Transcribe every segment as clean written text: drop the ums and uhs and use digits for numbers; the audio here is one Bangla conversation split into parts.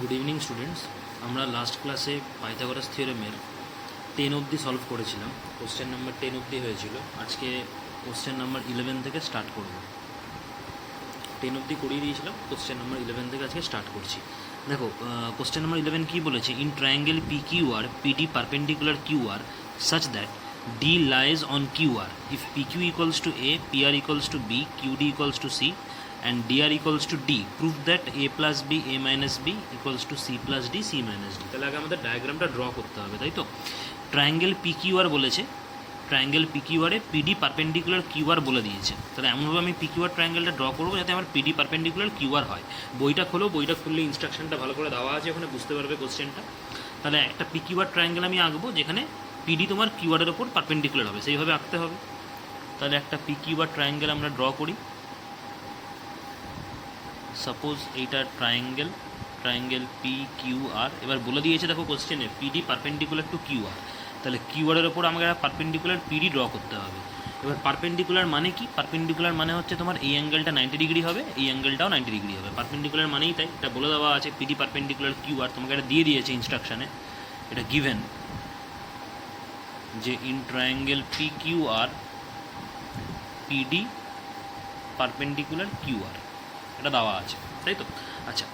Good evening students. আমরা লাস্ট ক্লাসে পাইথাগোরাস থিওরেমের 10 অবধি সলভ করেছিলাম। কোশ্চেন নাম্বার 10 অবধি হয়েছিল। আজকে কোশ্চেন নাম্বার 11 থেকে স্টার্ট করব। 10 অবধি করিয়ে দিয়েছিলাম, কোশ্চেন নাম্বার 11 থেকে আজকে স্টার্ট করছি। দেখো, কোশ্চেন নাম্বার 11 কী বলেছে? In triangle P Q R PD perpendicular Q R such that D lies on QR if PQ equals to A, PR equals to B, QD equals to C and DR equals to D. Prove that A plus B, A minus B equals to C plus D, C minus D. তাহলে আগে আমাদের ডায়াগ্রামটা ড্র করতে হবে, তাই তো? ট্রায়াঙ্গেল PQR বলেছে, ট্রায়াঙ্গেল PQR-এ PD পারপেন্ডিকুলার QR বলে দিয়েছে। তাহলে এমনভাবে আমি PQR ট্রায়াঙ্গেলটা ড্র করবো যাতে আমার PD পারপেন্ডিকুলার QR হয়। বইটা খোলো, বইটা খুললে ইনস্ট্রাকশনটা ভালো করে দেওয়া আছে, ওখানে বুঝতে পারবে কোশ্চেনটা। তাহলে একটা PQR ট্রায়াঙ্গেল আমি আঁকবো যেখানে পিডি তোমার কিউআরের ওপর পারপেন্ডিকুলার হবে, সেইভাবে আঁকতে হবে। তাহলে একটা পিকিউআর ট্রায়াঙ্গেল আমরা ড্র করি। সাপোজ এইটা ট্রায়াঙ্গেল পি কিউ আর। এবার বলে দিয়েছে দেখো কোশ্চেনে পিডি পারপেন্ডিকুলার টু কিউআর। তাহলে কিউআরের ওপর আমাকে একটা পারপেন্ডিকুলার পিডি ড্র করতে হবে। এবার পারপেন্ডিকুলার মানে কি? পারপেন্ডিকুলার মানে হচ্ছে তোমার এই অ্যাঙ্গেলটা 90 ডিগ্রি হবে, এই অ্যাঙ্গেলটাও 90 ডিগ্রি হবে। পারপেন্ডিকুলার মানেই তাই, এটা বলে দেওয়া আছে পিডি পারপেন্ডিকুলার কিউআর, তোমাকে এটা দিয়ে দিয়েছে ইনস্ট্রাকশানে, এটা গিভেন যে in triangle P Q R PD perpendicular QR, এটা দেওয়া আছে, তাই তো? আচ্ছা,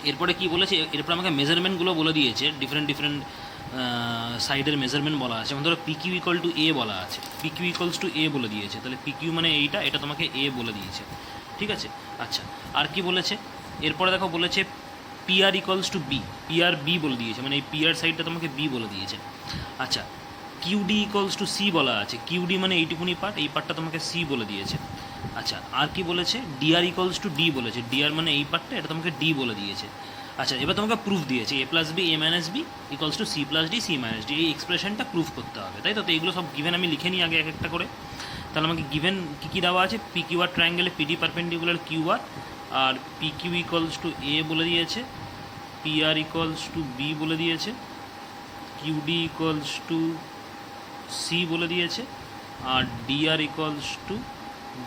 এরপরে কি বলেছে? এরপর আমাকে মেজারমেন্টগুলো বলে দিয়েছে, ডিফারেন্ট সাইডের মেজারমেন্ট বলা আছে। যেমন ধরো পি কিউ ইকুয়াল টু এ বলা আছে, P Q equals to a বলে দিয়েছে। তাহলে পি কিউ মানে এইটা, এটা তোমাকে এ বলে দিয়েছে, ঠিক আছে? আচ্ছা, আর কি বলেছে? এরপরে দেখো বলেছে PR equals to B, PR B বলে দিয়েছে, মানে এই পিআর সাইডটা তোমাকে বি বলে দিয়েছে। আচ্ছা, কিউডি ইকুয়ালস টু সি বলা আছে, কিউডি মানে এইটুকুনি পার্ট, এই পার্টটা তোমাকে সি বলে দিয়েছে। আচ্ছা, আর কি বলেছে? ডিআর ইকুয়ালস টু ডি বলেছে, ডিআর মানে এই পার্টটা, এটা তোমাকে ডি বলে দিয়েছে। আচ্ছা, এবার তোমাকে প্রুফ দিয়েছে a plus b, a minus b equals to c plus d, c minus d, এই এক্সপ্রেশনটা প্রুফ করতে হবে, তাই তো? তো এইগুলো সব গিভেন আমি লিখে নিই আগে এক একটা করে। তাহলে আমাকে গিভেন কী কী দেওয়া আছে? পি কিউ আর ট্রায়াঙ্গেলে PD perpendicular Q R P Q equals to a বলে দিয়েছে, পিআর ইকুয়ালস টু বি বলে দিয়েছে, কিউডি ইকুয়ালস টু সি বলে দিয়েছে, আর ডিআর ইকুয়ালস টু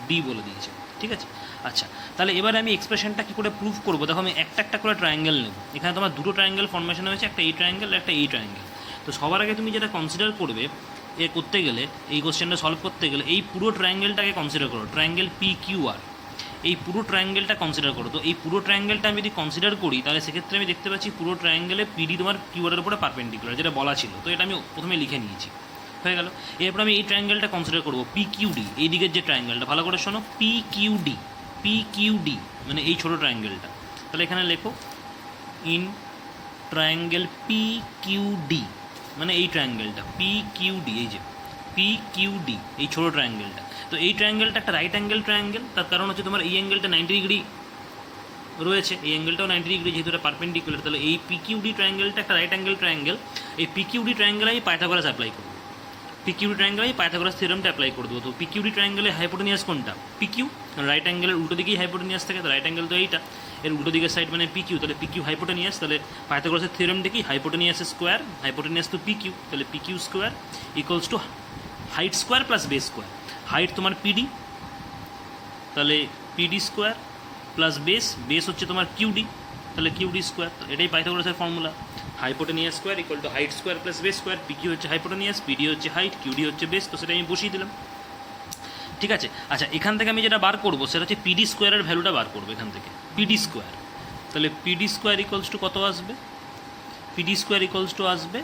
ডি বলে দিয়েছে, ঠিক আছে? আচ্ছা, তাহলে এবারে আমি এক্সপ্রেশনটা কী করে প্রুভ করবো? দেখো, আমি একটা একটা করে ট্রায়াঙ্গেল নেব। এখানে তোমার দুটো ট্রায়াঙ্গেল ফর্মেশন হয়েছে, একটা এই ট্রায়াঙ্গেল আর একটা এই ট্রায়াঙ্গেল। তো সবার আগে তুমি যেটা কনসিডার করবে এ করতে গেলে, এই কোশ্চেনটা সলভ করতে গেলে, এই পুরো ট্রায়াঙ্গেলটাকে কনসিডার করো, ট্রায়াঙ্গেল পি কিউ আর, এই পুরো ট্রায়াঙ্গেলটা কনসিডার করো। তো এই পুরো ট্রায়াঙ্গেলটা আমি যদি কনসিডার করি, তাহলে সেক্ষেত্রে আমি দেখতে পাচ্ছি পুরো ট্রায়াঙ্গেলে পিডি তোমার কিউআরের উপরে পারপেন্ডিকুলার, যেটা বলা ছিল। তো এটা আমি প্রথমে লিখে নিয়েছি, হয়ে গেল। এরপর আমি এই ট্রায়াঙ্গেলটা কনসিডার করবো, পি কিউডি, এই দিকের যে ট্রায়াঙ্গেলটা, ভালো করে শোনো, পি কিউডি মানে এই ছোটো ট্রায়াঙ্গেলটা। তাহলে এখানে লেখো ইন ট্রায়াঙ্গেল পি কিউডি, মানে এই ট্রায়াঙ্গেলটা পি কিউডি, এই যে পি কিউডি, এই ছোটো ট্রায়াঙ্গেলটা। তো এই ট্রায়াঙ্গেলটা একটা রাইট অ্যাঙ্গেল ট্রায়াঙ্গেল, তার কারণ হচ্ছে তোমার এই অ্যাঙ্গেলটা 90 ডিগ্রি রয়েছে, এই অ্যাঙ্গেলটাও 90 ডিগ্রি, যেহেতু এটা পারপেন্ডিকুলার। তাহলে এই পিকিউডি ট্রায়াঙ্গেলটা একটা রাইট অ্যাঙ্গেল ট্রায়াঙ্গেল। এই পিকিউডি ট্রায়াঙ্গেলে আমি পাইথাগোরাস অ্যাপ্লাই করব, পিকিউডি ট্রায়াঙ্গেলে আমি পাইথাগোরাস থিওরেমটা অ্যাপ্লাই করে দেবো। তো পিকিউডি ট্রায়াঙ্গেলে হাইপোটেনিয়াস কোনটা? পিকিউ। রাইট অ্যাঙ্গেলের উল্টো দিকেই হাইপোটেনিয়াস থাকে, তো রাইট অ্যাঙ্গেল তো এইটা, এর উল্টো দিকের সাইড মানে পিকিউ, তাহলে পিকিউ হাইপোটেনিয়াস। তাহলে পাইথাগোরাসের থিওরেম দেখি হাইপোটেনিয়াস স্কোয়ার, হাইপোটেনিয়াস তো পিকিউ, তাহলে PQ square equals to height square plus base square. Height তোমার পিডি, তাহলে পিডি স্কোয়ার প্লাস বেস হচ্ছে তোমার কিউডি, তাহলে কিউডি স্কোয়ার। তো এটাই পাইথাগোরাসের formula, hypotenuse square equal to height square plus base square. PQ হচ্ছে হাইপোটেনিয়াস, পিডি হচ্ছে হাইট, কিউডি হচ্ছে বেস, তো সেটা আমি বসিয়ে দিলাম, ঠিক আছে? আচ্ছা, এখান থেকে আমি যেটা বার করবো সেটা হচ্ছে পিডি স্কোয়ারের ভ্যালুটা বার করবো এখান থেকে, পিডি স্কোয়ার। তাহলে পিডি স্কোয়ার ইকুয়ালস টু কত আসবে? পিডি স্কোয়ার ইকুয়ালস টু আসবে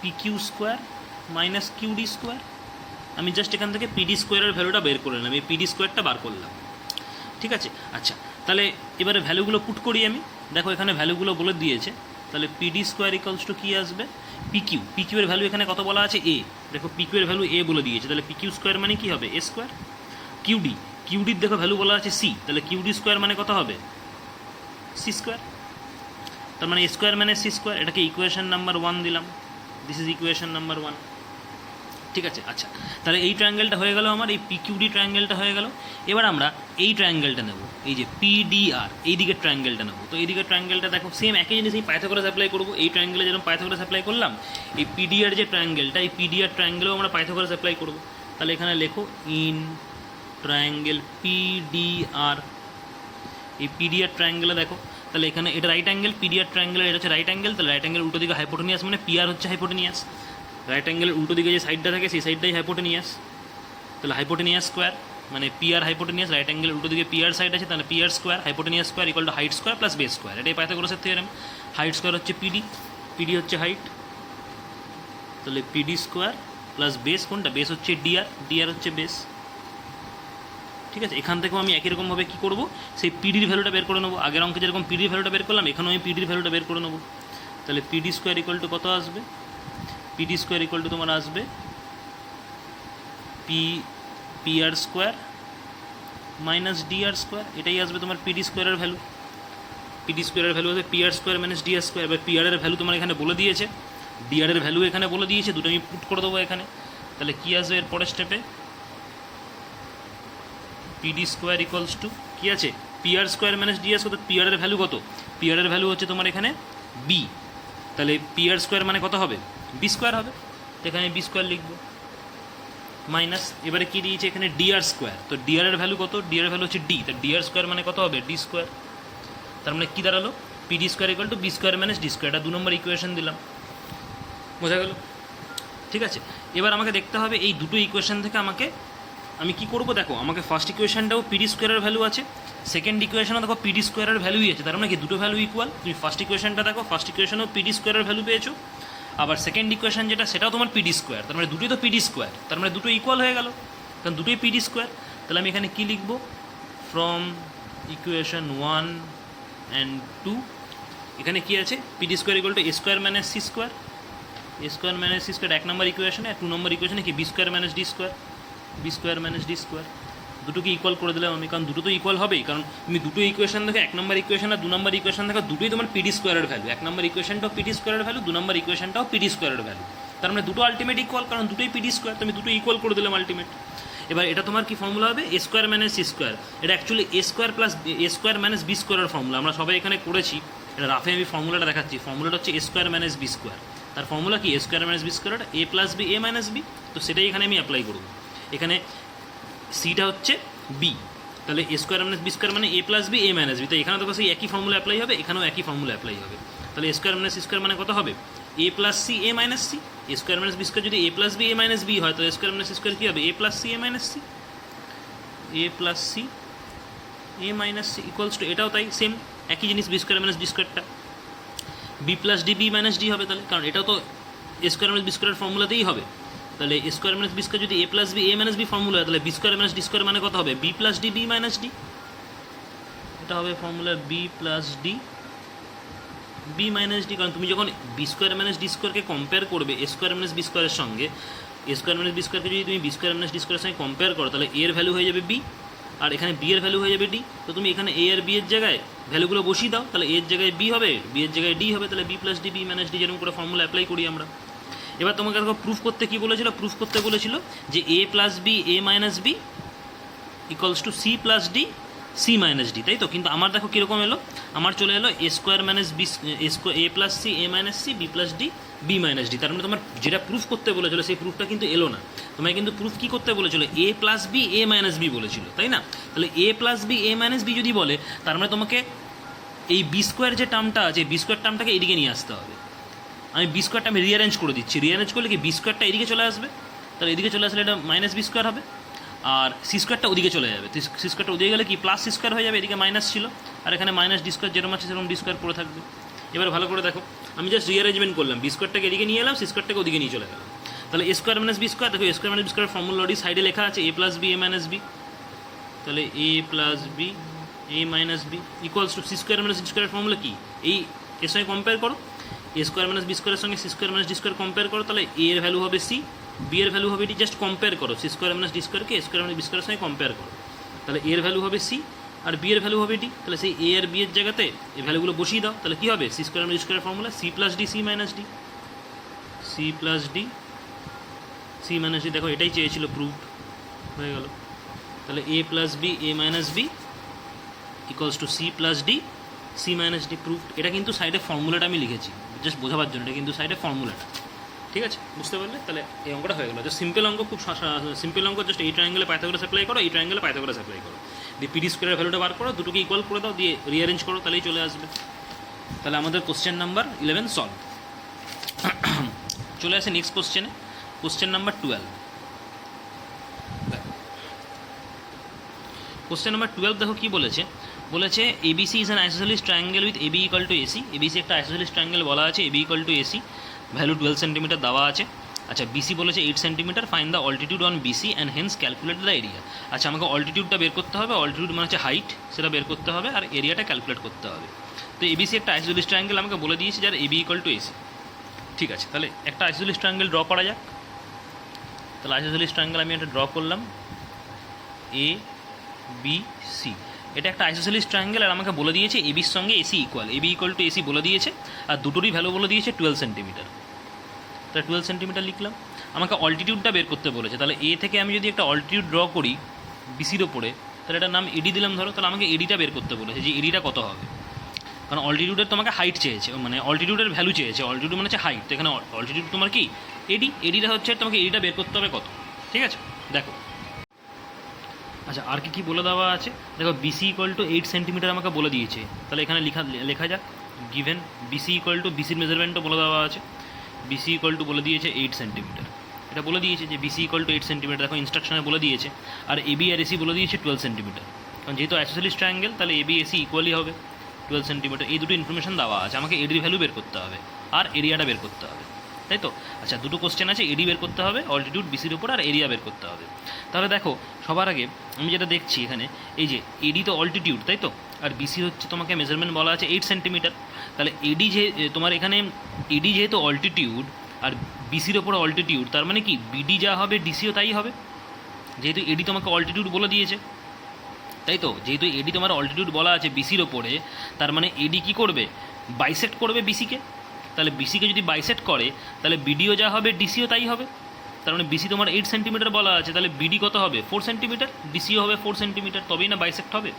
PQ square minus QD square. আমি জাস্ট এখান থেকে পিডি স্কোয়ারের ভ্যালুটা বের করে নিলাম, এই পিডি স্কোয়ারটা বার করলাম, ঠিক আছে? আচ্ছা, তাহলে এবারে ভ্যালুগুলো পুট করি আমি। দেখো, এখানে ভ্যালুগুলো বলে দিয়েছে। তাহলে পিডি স্কোয়ার ইকুয়ালস টু কী আসবে? পিকিউ এর ভ্যালু এখানে কত বলা আছে? এ। দেখো, পিকিউ এর ভ্যালু এ বলে দিয়েছে, তাহলে পিকিউ স্কোয়ার মানে কী হবে? এ স্কোয়ার। কিউডির দেখো ভ্যালু বলা আছে সি, তাহলে কিউডি স্কোয়ার মানে কত হবে? C square. তার মানে এ স্কোয়ার মানে সি স্কোয়ার। এটাকে ইকুয়েশন নাম্বার 1 দিলাম, দিস ইজ ইকুয়েশন নাম্বার 1, ঠিক আছে? আচ্ছা, তাহলে এই ট্রায়াঙ্গেলটা হয়ে গেল আমার, এই পিকিউডি ট্রায়াঙ্গেলটা হয়ে গেল। এবার আমরা এই ট্রায়াঙ্গেলটা নেব, এই যে পিডিআর, এই দিকের ট্রায়াঙ্গেলটা নেব। তো এই দিকের ট্রায়াঙ্গেলটা দেখো সেম একই জিনিস, এই পাইথাগোরাস অ্যাপ্লাই করবো। এই ট্রায়াঙ্গেলে যেরকম পাইথাগোরাস অ্যাপ্লাই করলাম, এই পিডিআর যে ট্রায়াঙ্গেলটা, এই পিডিআর ট্রায়াঙ্গেলেও আমরা পাইথাগোরাস অ্যাপ্লাই করবো। তাহলে এখানে লেখো ইন ট্রায়াঙ্গেল পিডিআর, এই পিডিআর ট্রায়াঙ্গেলে দেখো, তাহলে এখানে এটা রাইট অ্যাঙ্গেল, পিডি আর ট্রায়াঙ্গেলের এটা হচ্ছে রাইট অ্যাঙ্গেল, তাহলে রাইট অ্যাঙ্গেল উল্টো দিকে হাইপোটেনিয়াস মানে পি আর হচ্ছে হাইপোটেনিয়াস, রাইট অ্যাঙ্গেলের উল্টো দিকে যে সাইডটা থাকে সেই সাইডটাই হাইপোটেনিয়াস, তাহলে হাইপোটেনিয়াস স্কোয়ার মানে P R hypotenuse, right angle উল্টো দিকে পি আর সাইড আছে, তাহলে P R square hypotenuse square equal to height square plus base square, এটাই পাইথাগোরাসের থিওরেম। হাইট স্কোয়ার হচ্ছে পিডি, পিডি হচ্ছে হাইট, তাহলে পিডি স্কোয়ার প্লাস বেস কোনটা, বেস হচ্ছে ডিআর, ডিআর হচ্ছে বেস। ঠিক আছে, এখান থেকেও আমি একই রকমভাবে কী করবো, সেই পিডির ভ্যালুটা বের করে নেবো, আগের অঙ্কে যেরকম পিডির ভ্যালুটা বের করলাম এখানেও আমি পিডির ভ্যালুটা বের করে নেবো। তাহলে পিডি স্কোয়ার ইকুয়াল টু কত আসবে, পিডি স্কোয়ার ইকুয়াল টু তোমার আসবে P R square minus D R square, এটাই আসবে তোমার পিডি স্কোয়ারের ভ্যালু। পিডি স্কোয়ারের ভ্যালু হবে P R square minus D R square. এবার পি আরের ভ্যালু তোমার এখানে বলে দিয়েছে, ডি আরের ভ্যালু এখানে বলে দিয়েছে, দুটো আমি পুট করে দেবো এখানে। তাহলে কী আসবে এর পরের স্টেপে, পিডি স্কোয়ার ইকুয়ালস টু কী আছে, P R square minus D R square, P আরের value কত, পি আরের ভ্যালু হচ্ছে তোমার এখানে বি, তাহলে পি আর স্কোয়ার মানে কত হবে, বি স্কোয়ার হবে, এখানে বি স্কোয়ার লিখবো মাইনাস, এবারে কী দিয়েছে এখানে ডি আর স্কোয়ার, তো ডি আরের ভ্যালু কত, ডি আরের ভ্যালু হচ্ছে ডি, তো ডি আর স্কোয়ার মানে কত হবে, ডি স্কোয়ার, তার মানে কী দাঁড়ালো, PD square equal to B square minus D square, এটা 2 নম্বর ইকুয়েশন দিলাম, বোঝা গেল। ঠিক আছে, এবার আমাকে দেখতে হবে এই দুটো ইকুয়েশন থেকে আমাকে আমি কি করব, দেখো আমাকে ফার্স্ট ইকুয়েশনটাও পিডি স্কোয়ারের ভ্যালু আছে, সেকেন্ড ইকুয়েশনও দেখো পিডি স্কোয়ারের ভ্যালুই আছে, তার মানে কি দুটো ভ্যালু ইকুয়াল। তুমি ফার্স্ট ইকুয়েশনটা দেখো, ফার্স্ট ইকুয়েশনও পিডি স্কোয়ারের ভ্যালু পেয়েছো, আবার সেকেন্ড ইকুয়েশন যেটা সেটাও তোমার পিডি স্কোয়ার, তার মানে দুটোই তো পিডি স্কোয়ার, তার মানে দুটো ইকুয়াল হয়ে গেল, কারণ দুটোই পিডি স্কোয়ার। তাহলে আমি এখানে কী লিখবো, ফ্রম ইকুয়েশন 1 অ্যান্ড 2 এখানে কী আছে, PD square equal to A square minus C square, A square minus C square 1 নম্বর ইকুয়েশনে, আর 2 নম্বর ইকুয়েশনে কি B square minus D square, B square minus D square, দুটোকে ইকুয়াল করে দিলাম আমি, কারণ দুটো তো ইকুয়াল হবেই, কারণ তুমি দুটো ইকুয়েশন দেখো, 1 নম্বর ইকুয়েশন আর 2 নম্বর ইকুয়েশন দেখো, দুটোই তোমার পিডি স্কোয়ারের ভ্যালু, 1 নম্বর ইকুয়েশনটাও পিডি স্কোয়ারের ভ্যালু, 2 নম্বর ইকুয়েশনটাও পিডি স্কোয়ারের ভ্যালু, তার মানে দুটো আলটিমেট ইকুয়াল, কারণ দুটোই পিডি স্কোয়ার, তুমি দুটো ইকুয়াল করে দিলাম আলটিমেট। এবার এটা তোমার কি ফর্মুলা হবে, এ স্কোয়ার মাইনাস সি স্কোয়ার, এটা অ্যাকচুয়ালি এ স্কোয়ার প্লাস এ স্কোয়ার মাইনাস বি স্কোয়ারের ফর্মুলা, আমরা সবাই এখানে করেছি, এটা রাফে আমি ফর্মুলাটা দেখাচ্ছি, ফর্মুলাটা হচ্ছে এ স্কোয়ার মাইনাস বি স্কোয়ার, তার ফর্মুলা কি এ square minus b square, A plus b a minus B, তো সেটাই এখানে আমি অ্যাপ্লাই করব। এখানে সিটা হচ্ছে বি, তাহলে a square minus b square মানে এ plus b a minus B, তো এখানে তো সেই একই ফর্মুলা অ্যাপ্লাই হবে, এখানেও একই ফর্মুলা অ্যাপ্লাই হবে, তাহলে a square minus C square মানে কত হবে, a plus c a minus c, a square minus b square যদি a plus b a minus b হয়, তো a square minus C square কী হবে, a plus c a minus c, a plus c a minus c equals to, এটাও তাই সেম একই জিনিস, বি স্কোয়ার মাইনাস ডি স্কোয়ারটা b plus D B minus d হবে, তাহলে কারণ এটাও তো এ স্কোয়ার মাইনাস বি স্কোয়ারের ফর্মুলাতেই হবে, তাহলে a square minus b square যদি a plus b a minus b formula হয়, তাহলে b square minus D square মানে কত হবে, b plus D B minus d, এটা হবে formula b plus D B minus d, কারণ তুমি যখন বি স্কোয়ার মাইনাস ডি স্কোয়ারকে কম্পেয়ার করবে এ স্কোয়ার মাইনাস বি স্কোয়ারের সঙ্গে, এ স্কোয়ার মাইনাস বি স্কোয়ারকে যদি তুমি বি স্কোয়ার মাইনাস ডি স্কোয়ারের সঙ্গে কম্পেয়ার করো, তাহলে এর ভ্যালু হয়ে যাবে বি, আর এখানে বি এর ভ্যালু হয়ে যাবে ডি, তো তুমি এখানে এ আর বি এর জায়গায় ভ্যালুগুলো বসিয়ে দাও, তাহলে এর জায়গায় বি হবে, বি এর জায়গায় ডি হবে, তাহলে B plus D B minus D, যেরকম করে ফর্মুলা অ্যাপ্লাই করি আমরা। এবার তোমাকে দেখো প্রুফ করতে কী বলেছিল, প্রুফ করতে বলেছিল যে a plus b a minus b equals to c plus d c minus d, তাই তো, কিন্তু আমার দেখো কীরকম এলো, আমার চলে এলো a square minus b a plus c a minus c b plus D B minus d, তার মানে তোমার যেটা প্রুফ করতে বলেছিল সেই প্রুফটা কিন্তু এলো না, তোমায় কিন্তু প্রুফ কী করতে বলেছিল, এ plus b a minus B বলেছিল, তাই না, তাহলে a plus b a minus B যদি বলে, তার মানে তোমাকে এই বি স্কোয়ার যে টার্মটা আছে, বি স্কোয়ার টার্মটাকে এদিকে নিয়ে আসতে হবে, আমি বি স্কোয়ারটা আমি রিঅ্যারেঞ্জ করে দিচ্ছি, রিঅ্যারেঞ্জ করলে কি বি স্কোয়ারটা এদিকে চলে আসবে, তাহলে এদিকে চলে আসলে এটা মাইনাস বি স্কোয়ার হবে, আর সি স্কোয়ারটা ওদিকে চলে যাবে, সি স্কোয়ারটা ওদিকে গেলে কি প্লাস সি স্কোয়ার হয়ে যাবে, এদিকে মাইনাস ছিল, আর এখানে মাইনাস ডি স্কোয়ার যেরকম আছে সেরকম ডি স্কোয়ার পড়ে থাকবে। এবার ভালো করে দেখো, আমি জাস্ট রিঅ্যারেঞ্জমেন্ট করলাম, বি স্কোয়ারটাকে এদিকে নিয়ে এলাম, সি স্কোয়ারটাকে ওদিকে নিয়ে চলে গেলাম, তাহলে a square minus b square, দেখো a square minus b square formula already সাইডে লেখা আছে, a plus b a minus b, তাহলে a plus b a minus b equals to c square minus d স্কোয়ারের ফর্মুলা কি, এই এর সঙ্গে কম্পেয়ার করো, এ স্কোয়ার মাইনাস বি স্কোয়ারের সঙ্গে C square minus D square compare করো, তাহলে এ এর ভ্যালু হবে সি, বি এর ভ্যালু হবে ডি, জাস্ট কম্পেয়ার করো, সি স্কোয়ার মাইনাস ডি স্কোয়ারকে এ স্কোয়ার মাইনাস বি স্কোয়ারের সঙ্গে কম্পেয়ার করো, তাহলে এর ভ্যালু হবে সি আর বি এর ভ্যালু হবে ডি, তাহলে সেই এ আর বি এর জায়গাতে এই ভ্যালুগুলো বসিয়ে দাও, তাহলে কী হবে, সি স্কোয়ার মাইনাস ডি স্কোয়ারের formula c plus d c minus d, c plus d c minus d, দেখো এটাই চেয়েছিল, প্রুভড হয়ে গেল, তাহলে a plus b a minus b equals to c plus d c minus d, proved. এটা কিন্তু সাইডে ফর্মুলাটা আমি লিখেছি জাস্ট বোঝাবার জন্য, এটা কিন্তু সাইডে ফর্মুলাটা, ঠিক আছে, বুঝতে পারলে, তাহলে এই অঙ্কটা হয়ে গেলো, জাস্ট সিম্পল অঙ্ক, খুব সিম্পল অঙ্ক, জাস্ট এই ট্রায়াঙ্গেলে পাইথাগোরাস অ্যাপ্লাই করো, এই ট্রায়াঙ্গেলে পাইথাগোরাস অ্যাপ্লাই করো, দিয়ে পিডি স্কোয়ারের ভ্যালুটা বার করো, দুটোকে ইকুয়াল করে দাও, দিয়ে রিঅ্যারেঞ্জ করো, তাহলেই চলে আসবে। তাহলে আমাদের কোশ্চেন নাম্বার 11 সলভ। চলে আসে নেক্সট কোশ্চেনে, কোশ্চেন নাম্বার 12। কোশ্চেন নাম্বার 12 দেখো কী বলেছে, বলেছে ABC is an isosceles triangle with AB equal to AC. ABC একটা আইসোসেলিস ট্রায়াঙ্গেল বলা আছে, AB equal to AC, value 12 centimetre দেওয়া আছে। আচ্ছা বিসি বলেছে 8 centimetre, find the altitude on BC and hence calculate the area. আচ্ছা আমাকে অল্টিটিউডটা বের করতে হবে, অল্টিটিউড মানে হচ্ছে হাইট, সেটা বের করতে হবে, আর এরিয়াটা ক্যালকুলেট করতে হবে। তো এবিসি একটা আইসোসেলিস ট্রায়াঙ্গেল আমাকে বলে দিয়েছে যার এবি ইকুয়াল টু এসি। ঠিক আছে, তাহলে একটা আইসোসেলিস ট্রায়াঙ্গেল ড্র করা যাক। তাহলে আইসোসেলিস ট্রায়াঙ্গেল আমি একটা ড্র করলাম, এ বি সি। এটা একটা আইসোসেলিস ট্রায়াঙ্গেল, আর আমাকে বলে দিয়েছে এবির সঙ্গে AC equal, AB equal to AC বলে দিয়েছে, আর দুটোরই ভ্যালু বলে দিয়েছে 12 সেন্টিমিটার। তাহলে 12 সেন্টিমিটার লিখলাম। আমাকে অল্টিটিউডটা বের করতে বলেছে, তাহলে এ থেকে আমি যদি একটা অল্টিটিউড ড্র করি বিসির ওপরে, তাহলে এটার নাম এডি দিলাম ধরো। তাহলে আমাকে এডিটা বের করতে বলেছে যে এডিটা কত হবে, কারণ অল্টিটিউডের তোমাকে হাইট চেয়েছে, মানে অল্টিটিউডের ভ্যালু চেয়েছে, অল্টিটিউড মানে হচ্ছে হাইট, তো এখানে অল্টিটিউড তোমার কি এডি, এডিটা হচ্ছে তোমাকে এডিটা বের করতে হবে কত। ঠিক আছে, দেখো। আচ্ছা আর কি বলে দেওয়া আছে, দেখো বিসি ইকুয়াল টু 8 সেন্টিমিটার আমাকে বলে দিয়েছে। তাহলে এখানে লেখা যাক, গিভেন বিসি ইকুয়াল টু, বিসির মেজারমেন্টও বলে দেওয়া আছে, বিসি ইকুয়াল টু বলে দিয়েছে 8 সেন্টিমিটার। এটা বলে দিয়েছে যে বিসি ইকুয়াল টু 8 সেন্টিমিটার, দেখো ইনস্ট্রাকশনে বলে দিয়েছে। আর এবি আর এসি বলে দিয়েছে 12 সেন্টিমিটার, কারণ যেহেতু আইসোসেলিস ট্রায়াঙ্গেল তাহলে এবি এসি ইকুয়ালই হবে 12 সেন্টিমিটার। এই দুটো ইনফরমেশন দেওয়া আছে, আমাকে এডির ভ্যালু বের করতে হবে আর এরিয়াটা বের করতে হবে, তাই তো। আচ্ছা দুটো কোশ্চেন আছে, এডি বের করতে হবে অল্টিটিউড বিসির উপর, আর এরিয়া বের করতে হবে। তাহলে দেখো সবার আগে আমি যেটা দেখছি এখানে, এই যে এডি তো অল্টিটিউড, তাই তো, আর বিসি হচ্ছে তোমাকে মেজারমেন্ট বলা আছে 8 সেন্টিমিটার। তাহলে এডি যে তোমার এখানে এডি যেহেতু অল্টিটিউড আর বিসির ওপর অল্টিটিউড, তার মানে কি বিডি যা হবে ডিসিও তাই হবে, যেহেতু এডি তোমাকে অল্টিটিউড বলে দিয়েছে, তাই তো। যেহেতু এডি তোমার অল্টিটিউড বলা আছে বিসির ওপরে, তার মানে এডি কী করবে, বাইসেক্ট করবে বিসিকে। তাহলে বিসিকে যদি বাইসেক্ট করে তাহলে বিডিও যা হবে ডিসিও তাই হবে। তার মানে বিসি তোমার 8 সেন্টিমিটার বলা আছে, তাহলে বিডি কত হবে 4 সেন্টিমিটার, ডিসিও হবে 4 সেন্টিমিটার, তবেই না বাইসেক্ট হবে।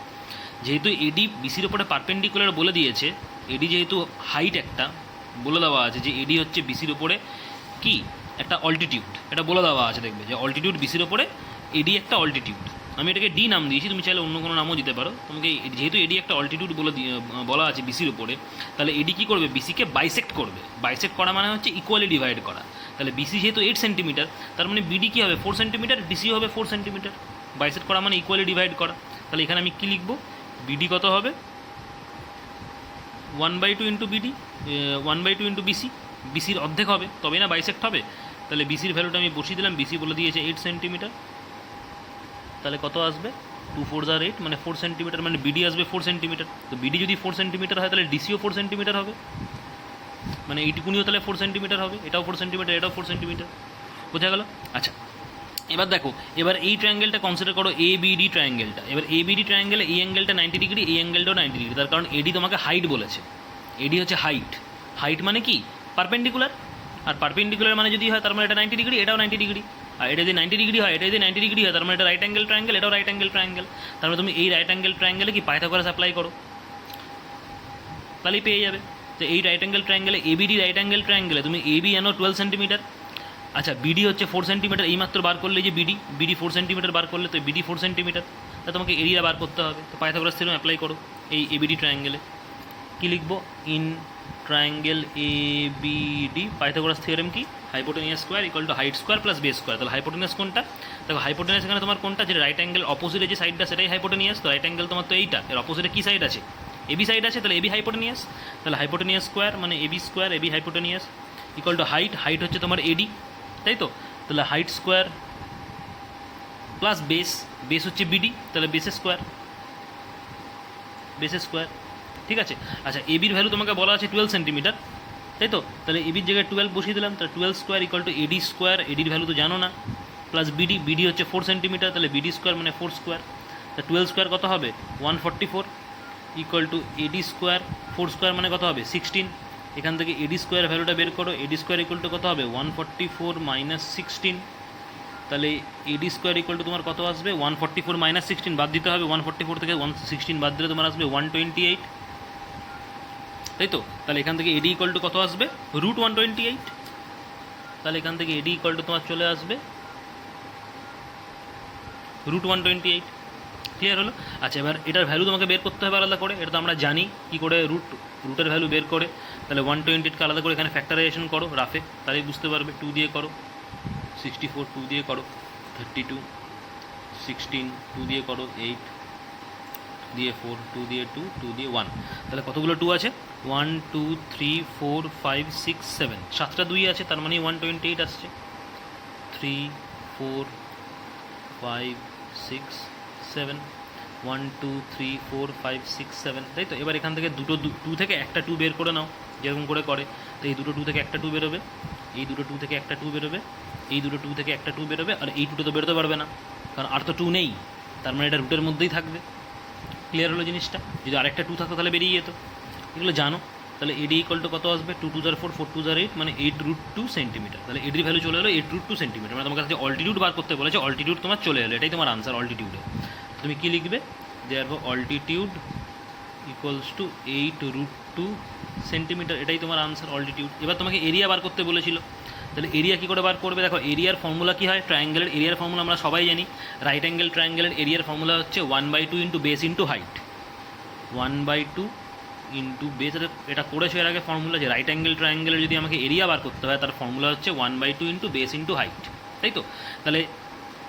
যেহেতু এডি বিসির ওপরে পারপেন্ডিকুলার বলে দিয়েছে, এডি যেহেতু হাইট একটা বলে দেওয়া আছে যে এডি হচ্ছে বিসির ওপরে কি একটা অল্টিটিউড, এটা বলে দেওয়া আছে, দেখবে যে অল্টিটিউড বিসির ওপরে এডি একটা অল্টিটিউড। আমি এটাকে ডি নাম দিয়েছি, তুমি চাইলে অন্য কোনো নামও দিতে পারো। তোমাকে যেহেতু এডি একটা অল্টিটিউড বলা আছে বিসির উপরে, তাহলে এডি কী করবে, বিসিকে বাইসেক্ট করবে। বাইসেক্ট করা মানে হচ্ছে ইকুয়ালি ডিভাইড করা। তাহলে বিসি যেহেতু 8 সেন্টিমিটার, তার মানে বিডি কী হবে 4 সেন্টিমিটার, ডিসিও হবে 4 সেন্টিমিটার। বাইসেক্ট করা মানে ইকুয়ালি ডিভাইড করা। তাহলে এখানে আমি কী লিখবো, বিডি কত হবে 1/2 ইন্টু বিডি, 1/2 ইন্টু বিসি, বিসির অর্ধেক হবে তবেই না বাইসেক্ট হবে। তাহলে বিসির ভ্যালুটা আমি বসিয়ে দিলাম, বিসি বলে দিয়েছে 8 সেন্টিমিটার। তাহলে কত আসবে 2 4 = 8, মানে 4 সেন্টিমিটার, মানে বিডি আসবে 4 সেন্টিমিটার। তো বিডি যদি 4 সেন্টিমিটার হয় তাহলে ডিসিও 4 সেন্টিমিটার হবে, মানে এইটুকুনিও তাহলে 4 সেন্টিমিটার হবে, এটাও 4 সেন্টিমিটার, এটাও 4 সেন্টিমিটার। বোঝা গেল? আচ্ছা এবার দেখো, এবার এই ট্রায়াঙ্গেলটা কনসিডার করো, এ বিডি ট্রায়াঙ্গেলটা। এবার এ বিডি ট্রায়াঙ্গেলে এই অ্যাঙ্গেলটা 90 ডিগ্রি, এই অ্যাঙ্গেলটাও 90 ডিগ্রি, তার কারণ এডি তোমাকে হাইট বলেছে। এডি হচ্ছে হাইট, হাইট মানে কি পারপেন্ডিকুলার, আর পারপেন্ডিকুলার মানে যদি হয় তার মানে এটা 90 ডিগ্রি, এটাও 90 ডিগ্রি। আর এটা যদি 90 ডিগ্রি হয়, এটা যদি 90 ডিগ্রি হয়, তার মানে এটা রাইট অ্যাঙ্গেল ট্রায়াঙ্গেল, এটাও রাইট অ্যাঙ্গেল ট্রায়াঙ্গেল। তার মানে তুমি এই রাইট অ্যাঙ্গেল ট্রায়াঙ্গেলে কি পাইথাগোরাস অ্যাপ্লাই করো, তাহলেই পেয়ে যাবে। তো এই রাইট অ্যাঙ্গেল ট্রায়াঙ্গেলে, এবিডি রাইট অ্যাঙ্গেল ট্রায়াঙ্গেলে তুমি এবি আনো 12 সেন্টিমিটার। আচ্ছা বিডি হচ্ছে 4 সেন্টিমিটার, এইমাত্র বার করলে যে বিডি 4 সেন্টিমিটার বার করলে, তো বিডি 4 সেন্টিমিটার, তা তোমাকে এরিয়া বার করতে হবে। তো পাইথাগোরাস থিওরেম অ্যাপ্লাই করো এই এবিডি ট্রায়াঙ্গেলে। কী লিখবো, in triangle A BD Pythagoras theorem কি, hypotenuse square equal to height square plus base square. তাহলে হাইপোটেনিয়াস কোনটা, দেখো হাইপোটেনিয়াস এখানে তোমার কোনটা, যে রাইট অ্যাঙ্গেল অপোজিটে যে সাইডটা সেটাই হাইপোটেনিয়াস। তো রাইট অ্যাঙ্গেল তোমার তো এইটা, এর অপোজিটে কী সাইড আছে, এবি সাইড আছে, তাহলে এবি হাইপোটেনিয়াস। তাহলে হাইপোটেনিয়াস স্কোয়ার মানে AB square, AB hypotenuse equal to height, height হচ্ছে তোমার এডি, তাই তো। তাহলে height square plus base, base হচ্ছে বিডি, তাহলে বেসের স্কোয়ার, বেসের স্কোয়ার, ঠিক আছে। আচ্ছা এবির ভ্যালু তোমাকে বলা আছে 12 সেন্টিমিটার, তাই তো। তাহলে এবির জায়গায় 12 বসিয়ে দিলাম, তাহলে 12 square equal to AD square, এডির ভ্যালু তো জানো না, প্লাস বিডি, বিডি হচ্ছে 4 সেন্টিমিটার, তাহলে বিডি স্কোয়ার মানে 4 স্কোয়ার। তা 12 স্কোয়ার কত হবে 144 equal to AD square, 4 square মানে কত হবে 16। এখান থেকে এডি স্কোয়ার ভ্যালুটা বের করো, এডি স্কোয়ার ইকুয়াল টু কত হবে 144 মাইনাস 16। তাহলে এডি স্কোয়ার ইকুয়াল টু তোমার কত আসবে 144 মাইনাস 16, বাদ দিতে হবে 144 থেকে 116 বাদ দিলে তোমার আসবে 128, তাই তো। তাহলে এখান থেকে এডি ইকুয়াল টু কত আসবে √128। তাহলে এখান থেকে এডি ইকুয়াল টু তোমার চলে আসবে √128। ক্লিয়ার হলো? আচ্ছা, এবার এটার ভ্যালু তোমাকে বের করতে হবে আলাদা করে। এটা তো আমরা জানি কী করে রুটের ভ্যালু বের করে। তাহলে 128কে আলাদা করে এখানে ফ্যাক্টরাইজেশন করো রাফে, তাহলেই বুঝতে পারবে। 2 দিয়ে করো, 64 2 দিয়ে করো, 32 16 2 দিয়ে করো, 8 দিয়ে 4 2 দিয়ে 2 2 দিয়ে 1। তাহলে কতগুলো 2 আছে? 1 2 3 4 5 6 7, 7টা 2 আছে, তার মানে 128 আসছে। 3 4 5 6 7, 1 2 3 4 5 6 7, তাই তো? এবার এখান থেকে দুটো 2 থেকে একটা 2 বের করে নাও, যেরকম করে করে। তো এই দুটো 2 থেকে একটা 2 বেরোবে, এই দুটো 2 থেকে একটা 2 বেরোবে, এই দুটো 2 থেকে একটা 2 বেরোবে, আর এই 2টো তো বেরোতে পারবে না, কারণ আর তো 2 নেই। তার মানে এটা রুটের মধ্যেই থাকবে। ক্লিয়ার হলো জিনিসটা? যদি আরেকটা 2 থাকতো তাহলে বেরিয়ে যেত। এগুলো জানো। তাহলে এডি ইকুয়াল টু কত আসবে? 2 2 4 4 2 8, মানে 8√2 সেন্টিমিটার। তাহলে এডির ভ্যালু চলে এলো 8√2 সেন্টিমিটার। মানে তোমার কাছে অল্টিটিউড বার করতে বলেছে, অল্টিটিউড তোমার চলে এলো, এটাই তোমার আনসার অল্টিটিউডে। তুমি কী লিখবে? Therefore altitude equals to 8√2 centimetre, এটাই তোমার আনসার অল্টিটিউড। এবার তোমাকে এরিয়া বার করতে বলেছিল, তাহলে এরিয়া কী করে বার করবে? দেখো, এরিয়ার ফর্মুলা কী হয়? ট্রায়াঙ্গেলের এরিয়ার ফর্মুলা আমরা সবাই জানি। রাইট অ্যাঙ্গেল ট্রায়াঙ্গেলের এরিয়ার ফর্মুলা হচ্ছে 1/2 into base into height. 1/2 into base, এটা করেছো এর আগে ফর্মুলা, যে রাইট অ্যাঙ্গেল ট্রায়াঙ্গেলের যদি আমাকে এরিয়া বার করতে হয় তার ফর্মুলা হচ্ছে 1/2 ইন্টু বেস ইন্টু হাইট, তাই তো? তাহলে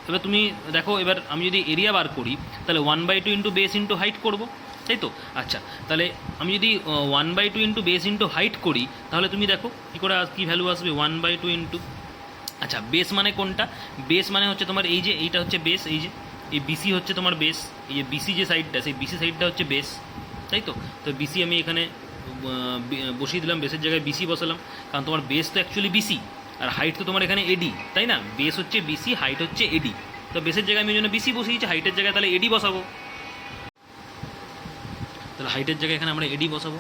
এবার তুমি দেখো, এবার আমি যদি এরিয়া বার করি তাহলে 1/2 ইন্টু বেস ইন্টু হাইট করবো, তাই তো? আচ্ছা, তাহলে আমি যদি 1/2 ইন্টু বেস ইন্টু হাইট করি, তাহলে তুমি দেখো কী করে কী ভ্যালু আসবে? 1/2 ইন্টু, আচ্ছা বেস মানে কোনটা? বেস মানে হচ্ছে তোমার এই যে এইটা হচ্ছে বেস, এই যে এই বিসি হচ্ছে তোমার বেস, এই যে বিসি যে সাইডটা, সেই বিসি সাইডটা হচ্ছে বেস, তাই তো? তো বিসি আমি এখানে বসিয়ে দিলাম, বেসের জায়গায় বিসি বসালাম, কারণ তোমার বেস তো অ্যাকচুয়ালি বিসি, আর হাইট তো তোমার এখানে এডি, তাই না? বেস হচ্ছে বিসি, হাইট হচ্ছে এডি। তো বেসের জায়গায় আমি ওই জন্য বিসি বসিয়েছি, হাইটের জায়গায় তাহলে এডি বসাবো। তাহলে হাইটের জায়গায় এখানে আমরা এডি বসাবো,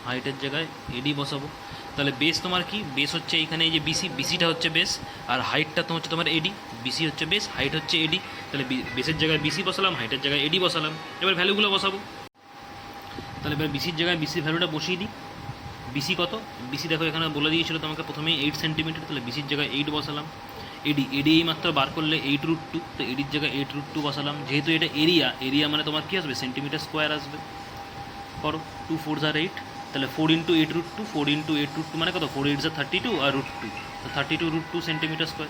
হাইটের জায়গায় এডি বসাবো। তাহলে বেস তোমার কি? বেস হচ্ছে এইখানে এই যে বিসি, বিসিটা হচ্ছে বেস, আর হাইটটা তো হচ্ছে তোমার এডি। বিসি হচ্ছে বেস, হাইট হচ্ছে এডি। তাহলে বেসের জায়গায় বিসি বসালাম, হাইটের জায়গায় এডি বসালাম। এবার ভ্যালুগুলো বসাবো। তাহলে এবার বিসির জায়গায় বিসির ভ্যালুটা বসিয়ে দিই। বিসি কত? বিসি দেখো এখানে বলে দিয়েছিল তোমাকে প্রথমেই 8 সেন্টিমিটার, তাহলে বিসির জায়গায় 8 বসালাম। এডি, এডি এই মাত্র বার করলে 8√2, তো এডির জায়গায় 8√2 বসালাম। যেহেতু এটা এরিয়া, এরিয়া মানে তোমার কী আসবে? সেন্টিমিটার স্কোয়ার আসবে। করো, 2 4 are 8, তাহলে 4 ইন্টু 8√2, 4 ইন্টু 8√2 মানে কত? 4 8 32 আর √2, তো 32√2 সেন্টিমিটার স্কোয়ার।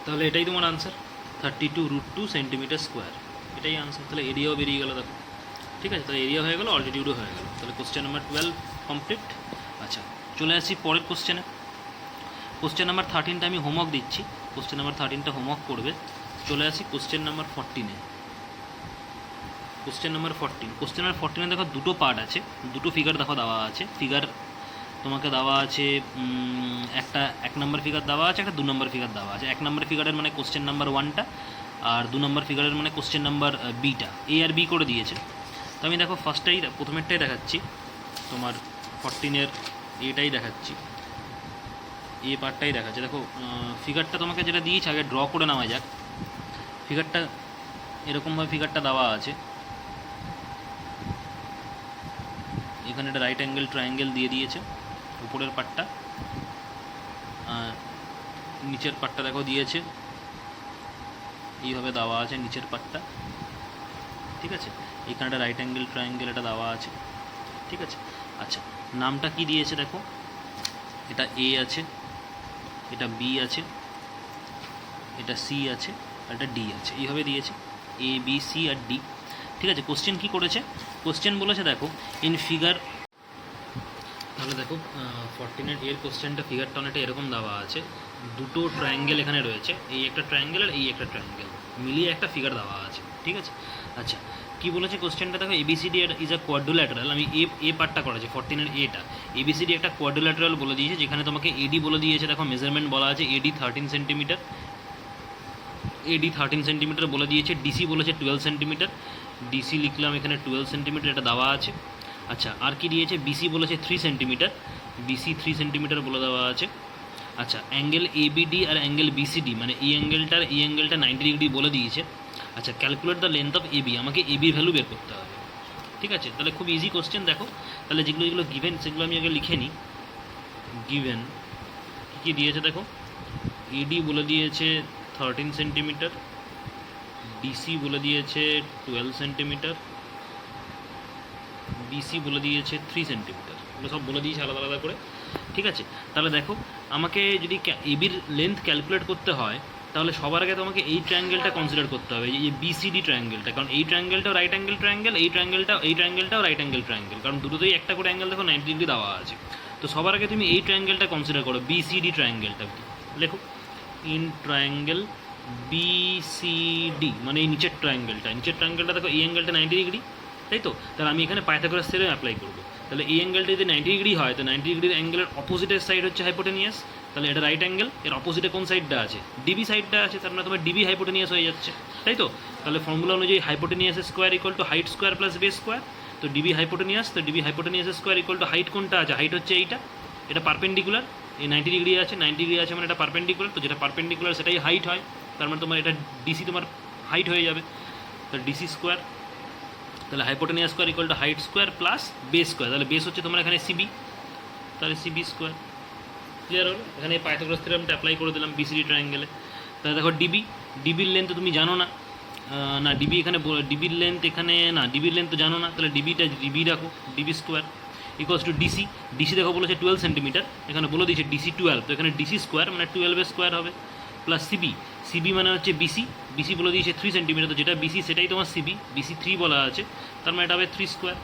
তাহলে এটাই তোমার আনসার, 32√2 সেন্টিমিটার স্কোয়ার, এটাই আনসার। তাহলে এরিয়াও বেরিয়ে গেল দেখো। ঠিক আছে, তাহলে এরিয়া হয়ে গেল, অল্টিটিউডও হয়ে গেল। তাহলে কোশ্চেন নাম্বার 12 কমপ্লিট। আচ্ছা, চলে আসি পরের কোশ্চেনে। কোশ্চেন নাম্বার 13টা আমি হোমওয়ার্ক দিচ্ছি, কোশ্চেন নাম্বার 13টা হোমওয়ার্ক করবে। চলে আসি কোশ্চেন নাম্বার 14-এ। কোশ্চেন নাম্বার 14, কোশ্চেন নাম্বার 14-এ দেখো দুটো পার্ট আছে, দুটো ফিগার দেখো দেওয়া আছে। ফিগার তোমাকে দেওয়া আছে, একটা 1 নম্বর ফিগার দেওয়া আছে, একটা 2 নম্বর ফিগার দেওয়া আছে। 1 নম্বর ফিগারের মানে কোশ্চেন নাম্বার 1টা, আর 2 নম্বর ফিগারের মানে কোশ্চেন নাম্বার বিটা। এ আর বি করে দিয়েছে। তো আমি দেখো প্রথমেরটাই দেখাচ্ছি, তোমার 14-এর এটাই দেখাচ্ছি, এ পার্টটাই দেখাচ্ছে। দেখো ফিগারটা তোমাকে যেটা দিয়েছে আগে ড্র করে নেওয়া যাক। ফিগারটা এরকমভাবে ফিগারটা দেওয়া আছে। এখানে একটা রাইট অ্যাঙ্গেল ট্রায়াঙ্গেল দিয়ে দিয়েছে উপরের পার্টটা, আর নিচের পার্টটা দেখো দিয়েছে এইভাবে দেওয়া আছে নিচের পার্টটা। ঠিক আছে, এখানে একটা রাইট অ্যাঙ্গেল ট্রায়াঙ্গেল এটা দেওয়া আছে। ঠিক আছে, আচ্ছা নামটা কি দিয়েছে দেখো, এটা এ আছে, এটা বি আছে, এটা সি আছে, আর এটা ডি আছে, এইভাবে দিয়েছে a B C R D. ঠিক আছে, কোশ্চেন কি করেছে? কোশ্চেন বলেছে দেখো ইন ফিগার, তাহলে দেখো 14-এর এর কোশ্চেনটা ফিগারটা অনেকটা এরকম দেওয়া আছে। দুটো ট্রায়াঙ্গেল এখানে রয়েছে, এই একটা ট্রায়াঙ্গেল আর এই একটা ট্রায়াঙ্গেল মিলিয়ে একটা ফিগার দেওয়া আছে। ঠিক আছে, আচ্ছা কি বলেছে কোশ্চেনটা দেখো, এবিসিডি ইজ আ কোয়াড্রিল্যাটারাল। আমি এ পার্টটা করেছি 14-এর এটা, এবিসিডি একটা কোয়াড্রিল্যাটারাল বলে দিয়েছে, যেখানে তোমাকে এডি বলে দিয়েছে। দেখো মেজারমেন্ট বলা আছে এডি 13 সেন্টিমিটার, এডি 13 সেন্টিমিটার বলে দিয়েছে। ডিসি বলেছে 12 সেন্টিমিটার, ডিসি লিখলাম এখানে 12 সেন্টিমিটার, এটা দেওয়া আছে। আচ্ছা আর কি দিয়েছে? বিসি বলেছে 3 সেন্টিমিটার, বিসি 3 সেন্টিমিটার বলে দেওয়া আছে। আচ্ছা অ্যাঙ্গেল এবিডি আর অ্যাঙ্গেল বিসিডি, মানে এই অ্যাঙ্গেলটা 90 ডিগ্রি বলে দিয়েছে। আচ্ছা calculate the length of AB, আমাকে এবির ভ্যালু বের করতে হবে। ঠিক আছে, তাহলে খুব ইজি কোশ্চেন। দেখো তাহলে যেগুলো গিভেন সেগুলো আমি আগে লিখে নিই। গিভেন কী কী দিয়েছে দেখো, এডি বলে দিয়েছে 13 সেন্টিমিটার, ডিসি বলে দিয়েছে 12 সেন্টিমিটার, বিসি বলে দিয়েছে 3 সেন্টিমিটার, এগুলো সব বলে দিয়েছে আলাদা আলাদা করে। ঠিক আছে, তাহলে দেখো আমাকে যদি এবির লেন্থ ক্যালকুলেট করতে হয় তাহলে সবার আগে তোমাকে এই ট্রায়াঙ্গেলটা কনসিডার করতে হবে, এই বিসিডি ট্রায়াঙ্গেলটা, কারণ এই ট্রায়াঙ্গেলটাও রাইট অ্যাঙ্গেল ট্রায়াঙ্গেল, এই ট্রায়াঙ্গেলটাও রাইট অ্যাঙ্গেল ট্রায়াঙ্গেল, কারণ দুটোতেই একটা করে অ্যাঙ্গেল দেখো 90 ডিগ্রি দেওয়া আছে। তো সবার আগে তুমি এই ট্রায়াঙ্গেলটা কনসিডার করো, বিসিডি ট্রায়াঙ্গেলটা। লেখো ইন ট্রায়াঙ্গেল বিসিডি, মানে এই নিচের ট্রায়াঙ্গেলটা দেখো এই অ্যাঙ্গেলটা 90 ডিগ্রি, তাই তো? তাহলে আমি এখানে পাইথাগোরাস থিওরেম অ্যাপ্লাই করবো। তাহলে এই অ্যাঙ্গেলটা যদি 90 ডিগ্রি হয় তো 90 ডিগ্রির অ্যাঙ্গেলের অপোজিটের সাইড হচ্ছে হাইপোটেনিয়াস, তাহলে এটা রাইট অ্যাঙ্গেল, এর অপোজিটে কোন সাইডটা আছে? ডিবি সাইডটা আছে, তার মানে তোমার ডিবি হাইপোটেনিয়াস হয়ে যাচ্ছে, তাই তো? তাহলে ফর্মুলা অনুযায়ী hypotenuse square equal to height square plus base square, তো ডিবি হাইপোটেনিয়াস, তো DB hypotenuse square equal to height কোনটা আছে? হাইট হচ্ছে এইটা, এটা পারপেন্ডিকুলার, এই 90 ডিগ্রি আছে, 90 ডিগ্রি আছে মানে এটা পারপেন্ডিকুলার, তো যেটা পারপেন্ডিকুলার সেটাই হাইট হয়, তার মানে তোমার এটা ডিসি তোমার হাইট হয়ে যাবে, তো ডিসি স্কোয়ার, তাহলে hypotenuse square equal to height square plus base square, তাহলে বেস হচ্ছে তোমার এখানে সিবি, তাহলে সিবি স্কোয়ার। ক্লিয়ার হলো? এখানে পাইথাগোরাস থিওরেমটা অ্যাপ্লাই করে দিলাম বিসিডি ট্রায়াঙ্গেলে। তাহলে দেখো ডিবির লেন্থ তুমি জানো না, না ডিবি এখানে ডিবির লেন্থ এখানে না, ডিবির লেন্থ তো জানো না, তাহলে ডিবি রাখো, DB square equals two DC দেখো বলেছে 12 সেন্টিমিটার, এখানে বলে দিয়েছে ডিসি 12, তো এখানে ডিসি স্কোয়ার মানে 12 স্কোয়ার হবে, প্লাস সিবি মানে হচ্ছে বিসি বলে দিয়েছে 3 সেন্টিমিটার, তো যেটা বিসি সেটাই তোমার বিসি 3 বলা আছে, তার মানে এটা হবে 3 স্কোয়ার।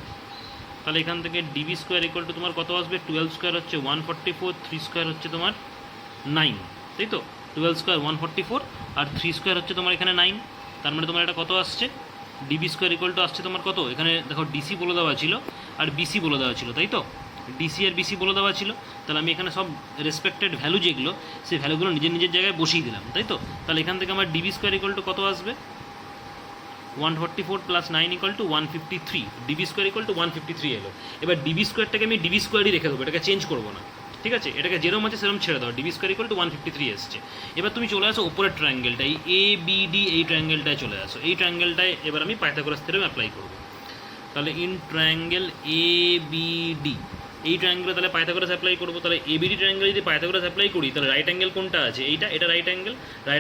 তাহলে এখান থেকে ডিবি স্কোয়ার ইকুয়াল টু তোমার কত আসবে? 12 স্কোয়ার হচ্ছে 144, 3 স্কোয়ার হচ্ছে তোমার 9, তাই তো? 12 স্কোয়ার 144 আর 3 স্কোয়ার হচ্ছে তোমার এখানে 9, তার মানে তোমার এটা কত আসছে? ডিবি স্কোয়ার ইকুয়াল টু আসছে তোমার কত? এখানে দেখো ডিসি বলে দেওয়া ছিল আর বিসি বলে দেওয়া ছিল, তাই তো? ডিসি আর বিসি বলে দেওয়া ছিল, তাহলে আমি এখানে সব রেসপেক্টেড ভ্যালু যেগুলো সেই ভ্যালুগুলো নিজের জায়গায় বসিয়ে দিলাম, তাই তো? তাহলে এখান থেকে আমার ডিবি স্কোয়ার ইকুয়াল টু কত আসবে? 144 plus 9 equal to 153, DB square equal two 153 এলো। এবার ডিবি স্কোয়ারটাকে আমি ডিবি স্কোয়ারই রেখে দেবো, এটাকে চেঞ্জ করবো না, ঠিক আছে? এটাকে যেরকম আছে সেরকম ছেড়ে দাও, ডিবি স্কোয়ার ইকুয়াল টু 153 এসছে। এবার তুমি চলে আসো ওপরের ট্রায়াঙ্গেলটাই, এ বি ডি, এই ট্রায়াঙ্গেলটায় চলে আসো, এই ট্রায়াঙ্গেলটায় এবার আমি পাইথাগোরাস থিওরেম অ্যাপ্লাই করবো। তাহলে in triangle A B D, এই ট্রায়াঙ্গেলে তাহলে পাইথাগোরাস অ্যাপ্লাই করবো। তাহলে এবিডি ট্রায়াঙ্গেলে যদি পাইথাগোরাস অ্যাপ্লাই করি তাহলে রাইট অ্যাঙ্গেল কোনটা আছে? এটা রাইট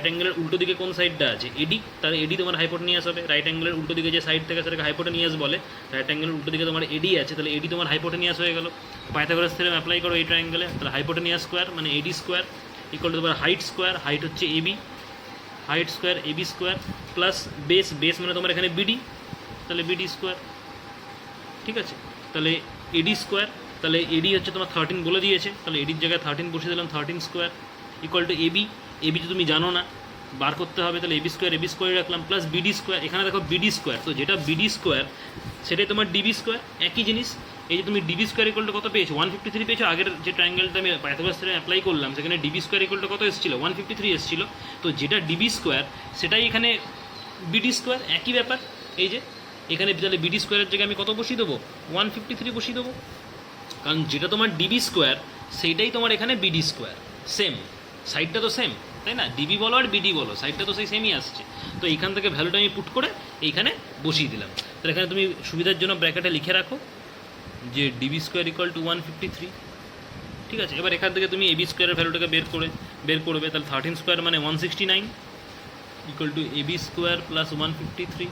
অ্যাঙ্গেলের উল্টো দিকে কোন সাইডটা আছে? এডি, তাহলে এডি তোমার হাইপোটেনিয়াস হবে। রাইট অ্যাঙ্গেলের উল্টো দিকে যে সাইড থেকে সেটাকে হাইপোটেনিয়াস বলে, রাইট অ্যাঙ্গেলের উল্টো দিকে তোমার এডি আছে, তাহলে এডি তোমার হাইপোটেনিয়াস হয়ে গেল। পাইথাগোরাস থিওরেম অ্যাপ্লাই করো এই ট্রায়াঙ্গেলে, তাহলে হাইপোটেনিয়াস স্কোয়ার মানে এডি স্কোয়ার ইকুয়াল টু তোমার হাইট স্কোয়ার, হাইট হচ্ছে AB, height square AB square plus base মানে তোমার এখানে বিডি, তাহলে বিডি স্কোয়ার, ঠিক আছে? তাহলে এডি স্কোয়ার, তাহলে এডি হচ্ছে তোমার 13 বলে দিয়েছে, তাহলে এডির জায়গায় 13 বসিয়ে দিলাম, 13 স্কোয়ার ইকুয়াল টু এবি তো তুমি জানো না, বার করতে হবে, তাহলে এবি স্কোয়ার রাখলাম প্লাস বিডি স্কোয়ার, এখানে দেখো বিডি স্কোয়ার, তো যেটা বিডি স্কোয়ার সেটাই তোমার ডিবি স্কোয়ার, একই জিনিস। এই যে তুমি ডিবি স্কোয়ার ইকুয়াল টু কত পেয়েছো? 153 পেয়েছো। আগের যে ট্রায়াঙ্গেলটা আমি পাইথাগোরাস থিওরেম অ্যাপ্লাই করলাম সেখানে ডিবি স্কোয়ার ইকুয়াল টু কত এসেছিল? 153 এসেছিল, তো যেটা ডিবি স্কোয়ার সেটাই এখানে বিডি স্কোয়ার, একই ব্যাপার। এই যে এখানে তাহলে বিডি স্কোয়ারের জায়গায় আমি কত বসিয়ে দেবো? 153 বসিয়ে দেবো, কারণ যেটা তোমার ডিবি স্কোয়ার সেইটাই তোমার এখানে বিডি স্কোয়ার, সেম সাইডটা তো সেম, তাই না? ডিবি বলো আর বিডি বলো, সাইডটা তো সেই সেমই আসছে, তো এইখান থেকে ভ্যালুটা আমি পুট করে এইখানে বসিয়ে দিলাম। তাহলে এখানে তুমি সুবিধার জন্য ব্র্যাকেটে লিখে রাখো যে ডিবি স্কোয়ার ইকুয়াল টু 153, ঠিক আছে? এবার এখান থেকে তুমি এবি স্কোয়ারের ভ্যালুটাকে বের করবে, তাহলে 13 স্কোয়ার মানে 169 equal to AB square plus 153,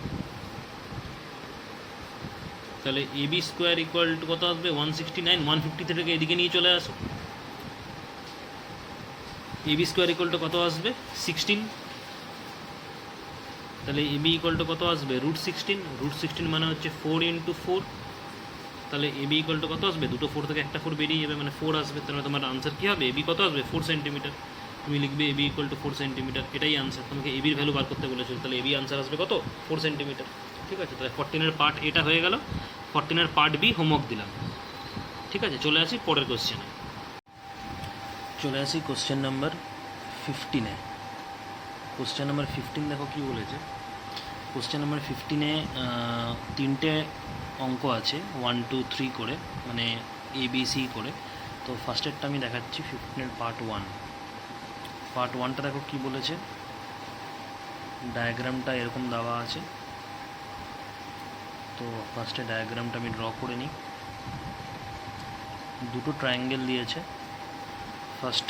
তাহলে এবি স্কোয়ার ইকুয়াল টু কত আসবে? 169, 153 থেকে এদিকে নিয়ে চলে আসো, এবি স্কোয়ার ইকুয়াল টু কত আসবে? 16, তাহলে এবি ইকুয়াল টু কত আসবে? √16 মানে হচ্ছে 4 × 4, তাহলে এবি ইকুয়াল টু কত আসবে? দুটো 4 থেকে একটা 4 বেরিয়ে যাবে মানে 4 আসবে, তাহলে তোমার আনসার কী হবে? এবি কত আসবে? 4 সেন্টিমিটার, তুমি লিখবে এবি ইকুয়াল টু 4 সেন্টিমিটার, এটাই আনসার। তোমাকে এবির ভ্যালু বার করতে বলেছিল, তাহলে এবি আনসার আসবে কত? 4 সেন্টিমিটার, ঠিক আছে? তাহলে 14 পার্ট এটা হয়ে গেল, 14 পার্ট বি হোমওয়ার্ক দিলাম, ঠিক আছে? চলে আসি পরের কোশ্চেনে, চলে আসি কোশ্চেন নাম্বার 15-এ। কোশ্চেন নাম্বার 15 দেখো কী বলেছে। কোশ্চেন নাম্বার 15-এ 3টে অঙ্ক আছে, 1 2 3 করে, মানে ABC করে। তো ফার্স্টেরটা আমি দেখাচ্ছি, 15-এর পার্ট 1টা দেখো কী বলেছে। ডায়াগ্রামটা এরকম দেওয়া আছে, তো ফার্স্টে ডায়াগ্রামটা আমি ড্র করে নিই। দুটো ট্রায়াঙ্গেল দিয়েছে ফার্স্ট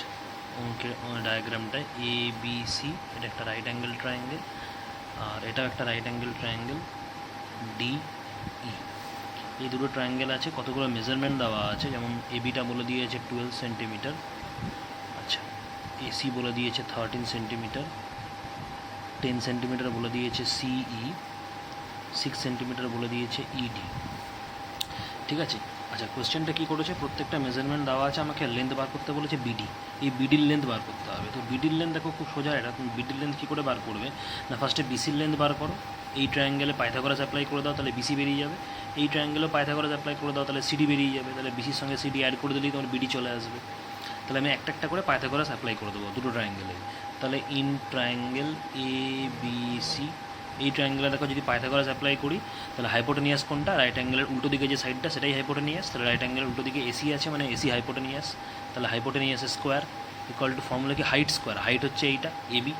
অঙ্কের ডায়াগ্রামটায়, ABC, এটা একটা রাইট অ্যাঙ্গেল ট্রায়াঙ্গেল, আর এটাও একটা রাইট অ্যাঙ্গেল ট্রায়াঙ্গেল ডিই। এই দুটো ট্রায়াঙ্গেল আছে, কতগুলো মেজারমেন্ট দেওয়া আছে, যেমন এবিটা বলে দিয়েছে 12 সেন্টিমিটার, আচ্ছা এসি বলে দিয়েছে 13 সেন্টিমিটার, 10 সেন্টিমিটার বলে দিয়েছে সিই, 6 সেন্টিমিটার বলে দিয়েছে ইডি। ঠিক আছে, আচ্ছা কোয়েশ্চেনটা কী করেছে, প্রত্যেকটা মেজারমেন্ট দেওয়া আছে, আমাকে লেন্থ বার করতে বলেছে বিডি, এই বিডির লেন্থ বার করতে হবে। তো বিডির লেন্থ দেখো খুব সোজা, এটা তুমি বিডির লেন্থ কী করে বার করবে না, ফার্স্টে বিসির লেন্থ বার করো, এই ট্রায়াঙ্গেলে পাইথাগোরাস অ্যাপ্লাই করে দাও, তাহলে বিসি বেরিয়ে যাবে, এই ট্রায়াঙ্গেলেও পাইথাগোরাস অ্যাপ্লাই করে দাও, তাহলে সিডি বেরিয়ে যাবে, তাহলে বিসির সঙ্গে সিডি অ্যাড করে দিলেই তোমার বিডি চলে আসবে। তাহলে আমি একটা একটা করে পাইথাগোরাস অ্যাপ্লাই করে দেবো দুটো ট্রায়াঙ্গেলে। তাহলে in triangle A B C, এই ট্রায়াঙ্গেলে দেখো যদি পাইথাগোরাস অ্যাপ্লাই করি তাহলে হাইপোটেনিয়াস কোনটা, রাইট অ্যাঙ্গেলের উল্টো দিকে যে সাইডটা সেটাই হাইপোটেনিয়াস, তাহলে রাইট অ্যাঙ্গেলের উল্টো দিকে এসি আছে মানে এসি হাইপোটেনিয়াস, তাহলে hypotenuse square equal two formula কি হাইট স্কোয়ার, হাইট হচ্ছে এইটা এবি,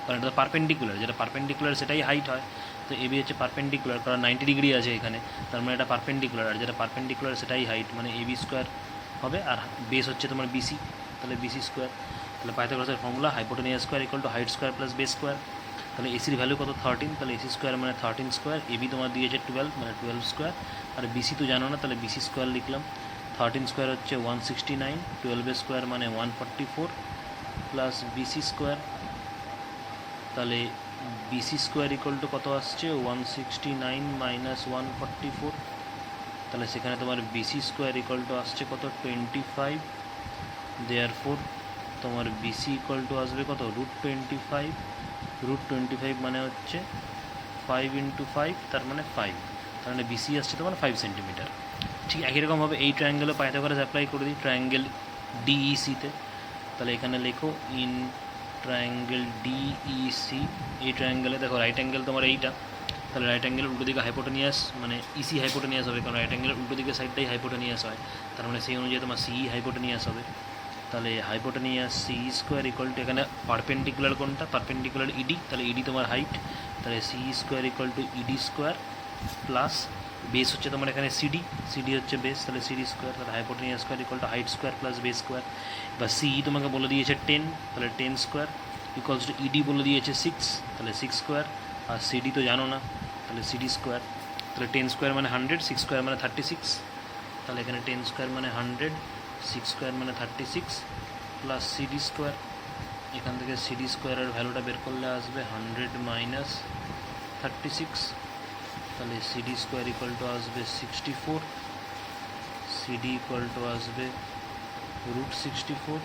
কারণ এটা পারপেন্ডিকুলার, যেটা পারপেন্ডিকুলার সেটাই হাইট হয়, তো এবি হচ্ছে পারপেন্ডিকুলার, কারণ 90 ডিগ্রি আছে এখানে, তার মানে এটা পারপেন্ডিকুলার, আর যেটা পারপেন্ডিকুলার সেটাই হাইট, মানে এবি স্কোয়ার হবে, আর বেস হচ্ছে তোমার বিসি, তাহলে বিসি স্কোয়ার, তাহলে পাইথাগোরাসের formula hypotenuse square equal to height square plus base square. তাহলে এসির ভ্যালু কত 13, তাহলে এসি স্কোয়ার মানে 13 স্কোয়ার, এবি তোমার দিয়েছে 12 মানে 12 স্কোয়ার, আর বিসি তো জানো না, তাহলে বিসি স্কোয়ার লিখলাম, 13 স্কোয়ার হচ্ছে 169, 12 স্কোয়ার মানে 144 প্লাস বিসি স্কোয়ার, তাহলে বিসি স্কোয়ার ইকুয়াল টু কত আসছে 169 মাইনাস 144, তাহলে সেখানে তোমার বিসি স্কোয়ার ইকুয়াল টু আসছে কত 25, দেয়ারফোর তোমার বিসি ইকুয়াল টু আসবে কত √25, √25 মানে হচ্ছে 5 × 5, তার মানে 5, তার মানে বিসি আসছে তোমার 5 সেন্টিমিটার। ঠিক একই রকমভাবে এই ট্রায়াঙ্গেলে পাইথাগোরাস অ্যাপ্লাই করে দিই ট্রায়াঙ্গেল ডিইসিতে, তাহলে এখানে লেখো ইন ট্রায়াঙ্গেল ডিইসি, এই ট্রায়াঙ্গেলে দেখো রাইট অ্যাঙ্গেল তোমার এইটা, তাহলে রাইট অ্যাঙ্গেলের উল্টো দিকে হাইপোটেনিয়াস মানে ইসি হাইপোটেনিয়াস হবে, কারণ রাইট অ্যাঙ্গেলের উল্টো দিকে সাইডটাই হাইপোটেনিয়াস হয়, তার মানে সেই অনুযায়ী তোমার সিই হাইপোটেনিয়াস হবে, তাহলে hypotenuse C square equal to এখানে পারপেন্ডিকুলার কোনটা, পারপেন্ডিকুলার ইডি, তাহলে ইডি তোমার হাইট, তাহলে C square equal to ED square plus base হচ্ছে তোমার এখানে সিডি, সিডি হচ্ছে বেস, তাহলে সিডি স্কোয়ার, তাহলে hypotenuse square equal to height square plus base square. এবার সিই তোমাকে বলে দিয়েছে 10, তাহলে 10 স্কোয়ার ইকুয়ালস টু ইডি বলে দিয়েছে 6, তাহলে 6 স্কোয়ার, আর সিডি তো জানো না, তাহলে সিডি স্কোয়ার, তাহলে 10 স্কোয়ার মানে 100, 6 স্কোয়ার মানে 36, তাহলে এখানে 10 স্কোয়ার মানে 100, 6 স্কোয়ার মানে 36 প্লাস সিডি স্কোয়ার, এখান থেকে সিডি স্কোয়ারের ভ্যালুটা বের করলে আসবে 100 মাইনাস 36, তাহলে সিডি স্কোয়ার ইকুয়াল টু আসবে 64, সিডি ইকুয়াল টু আসবে √64,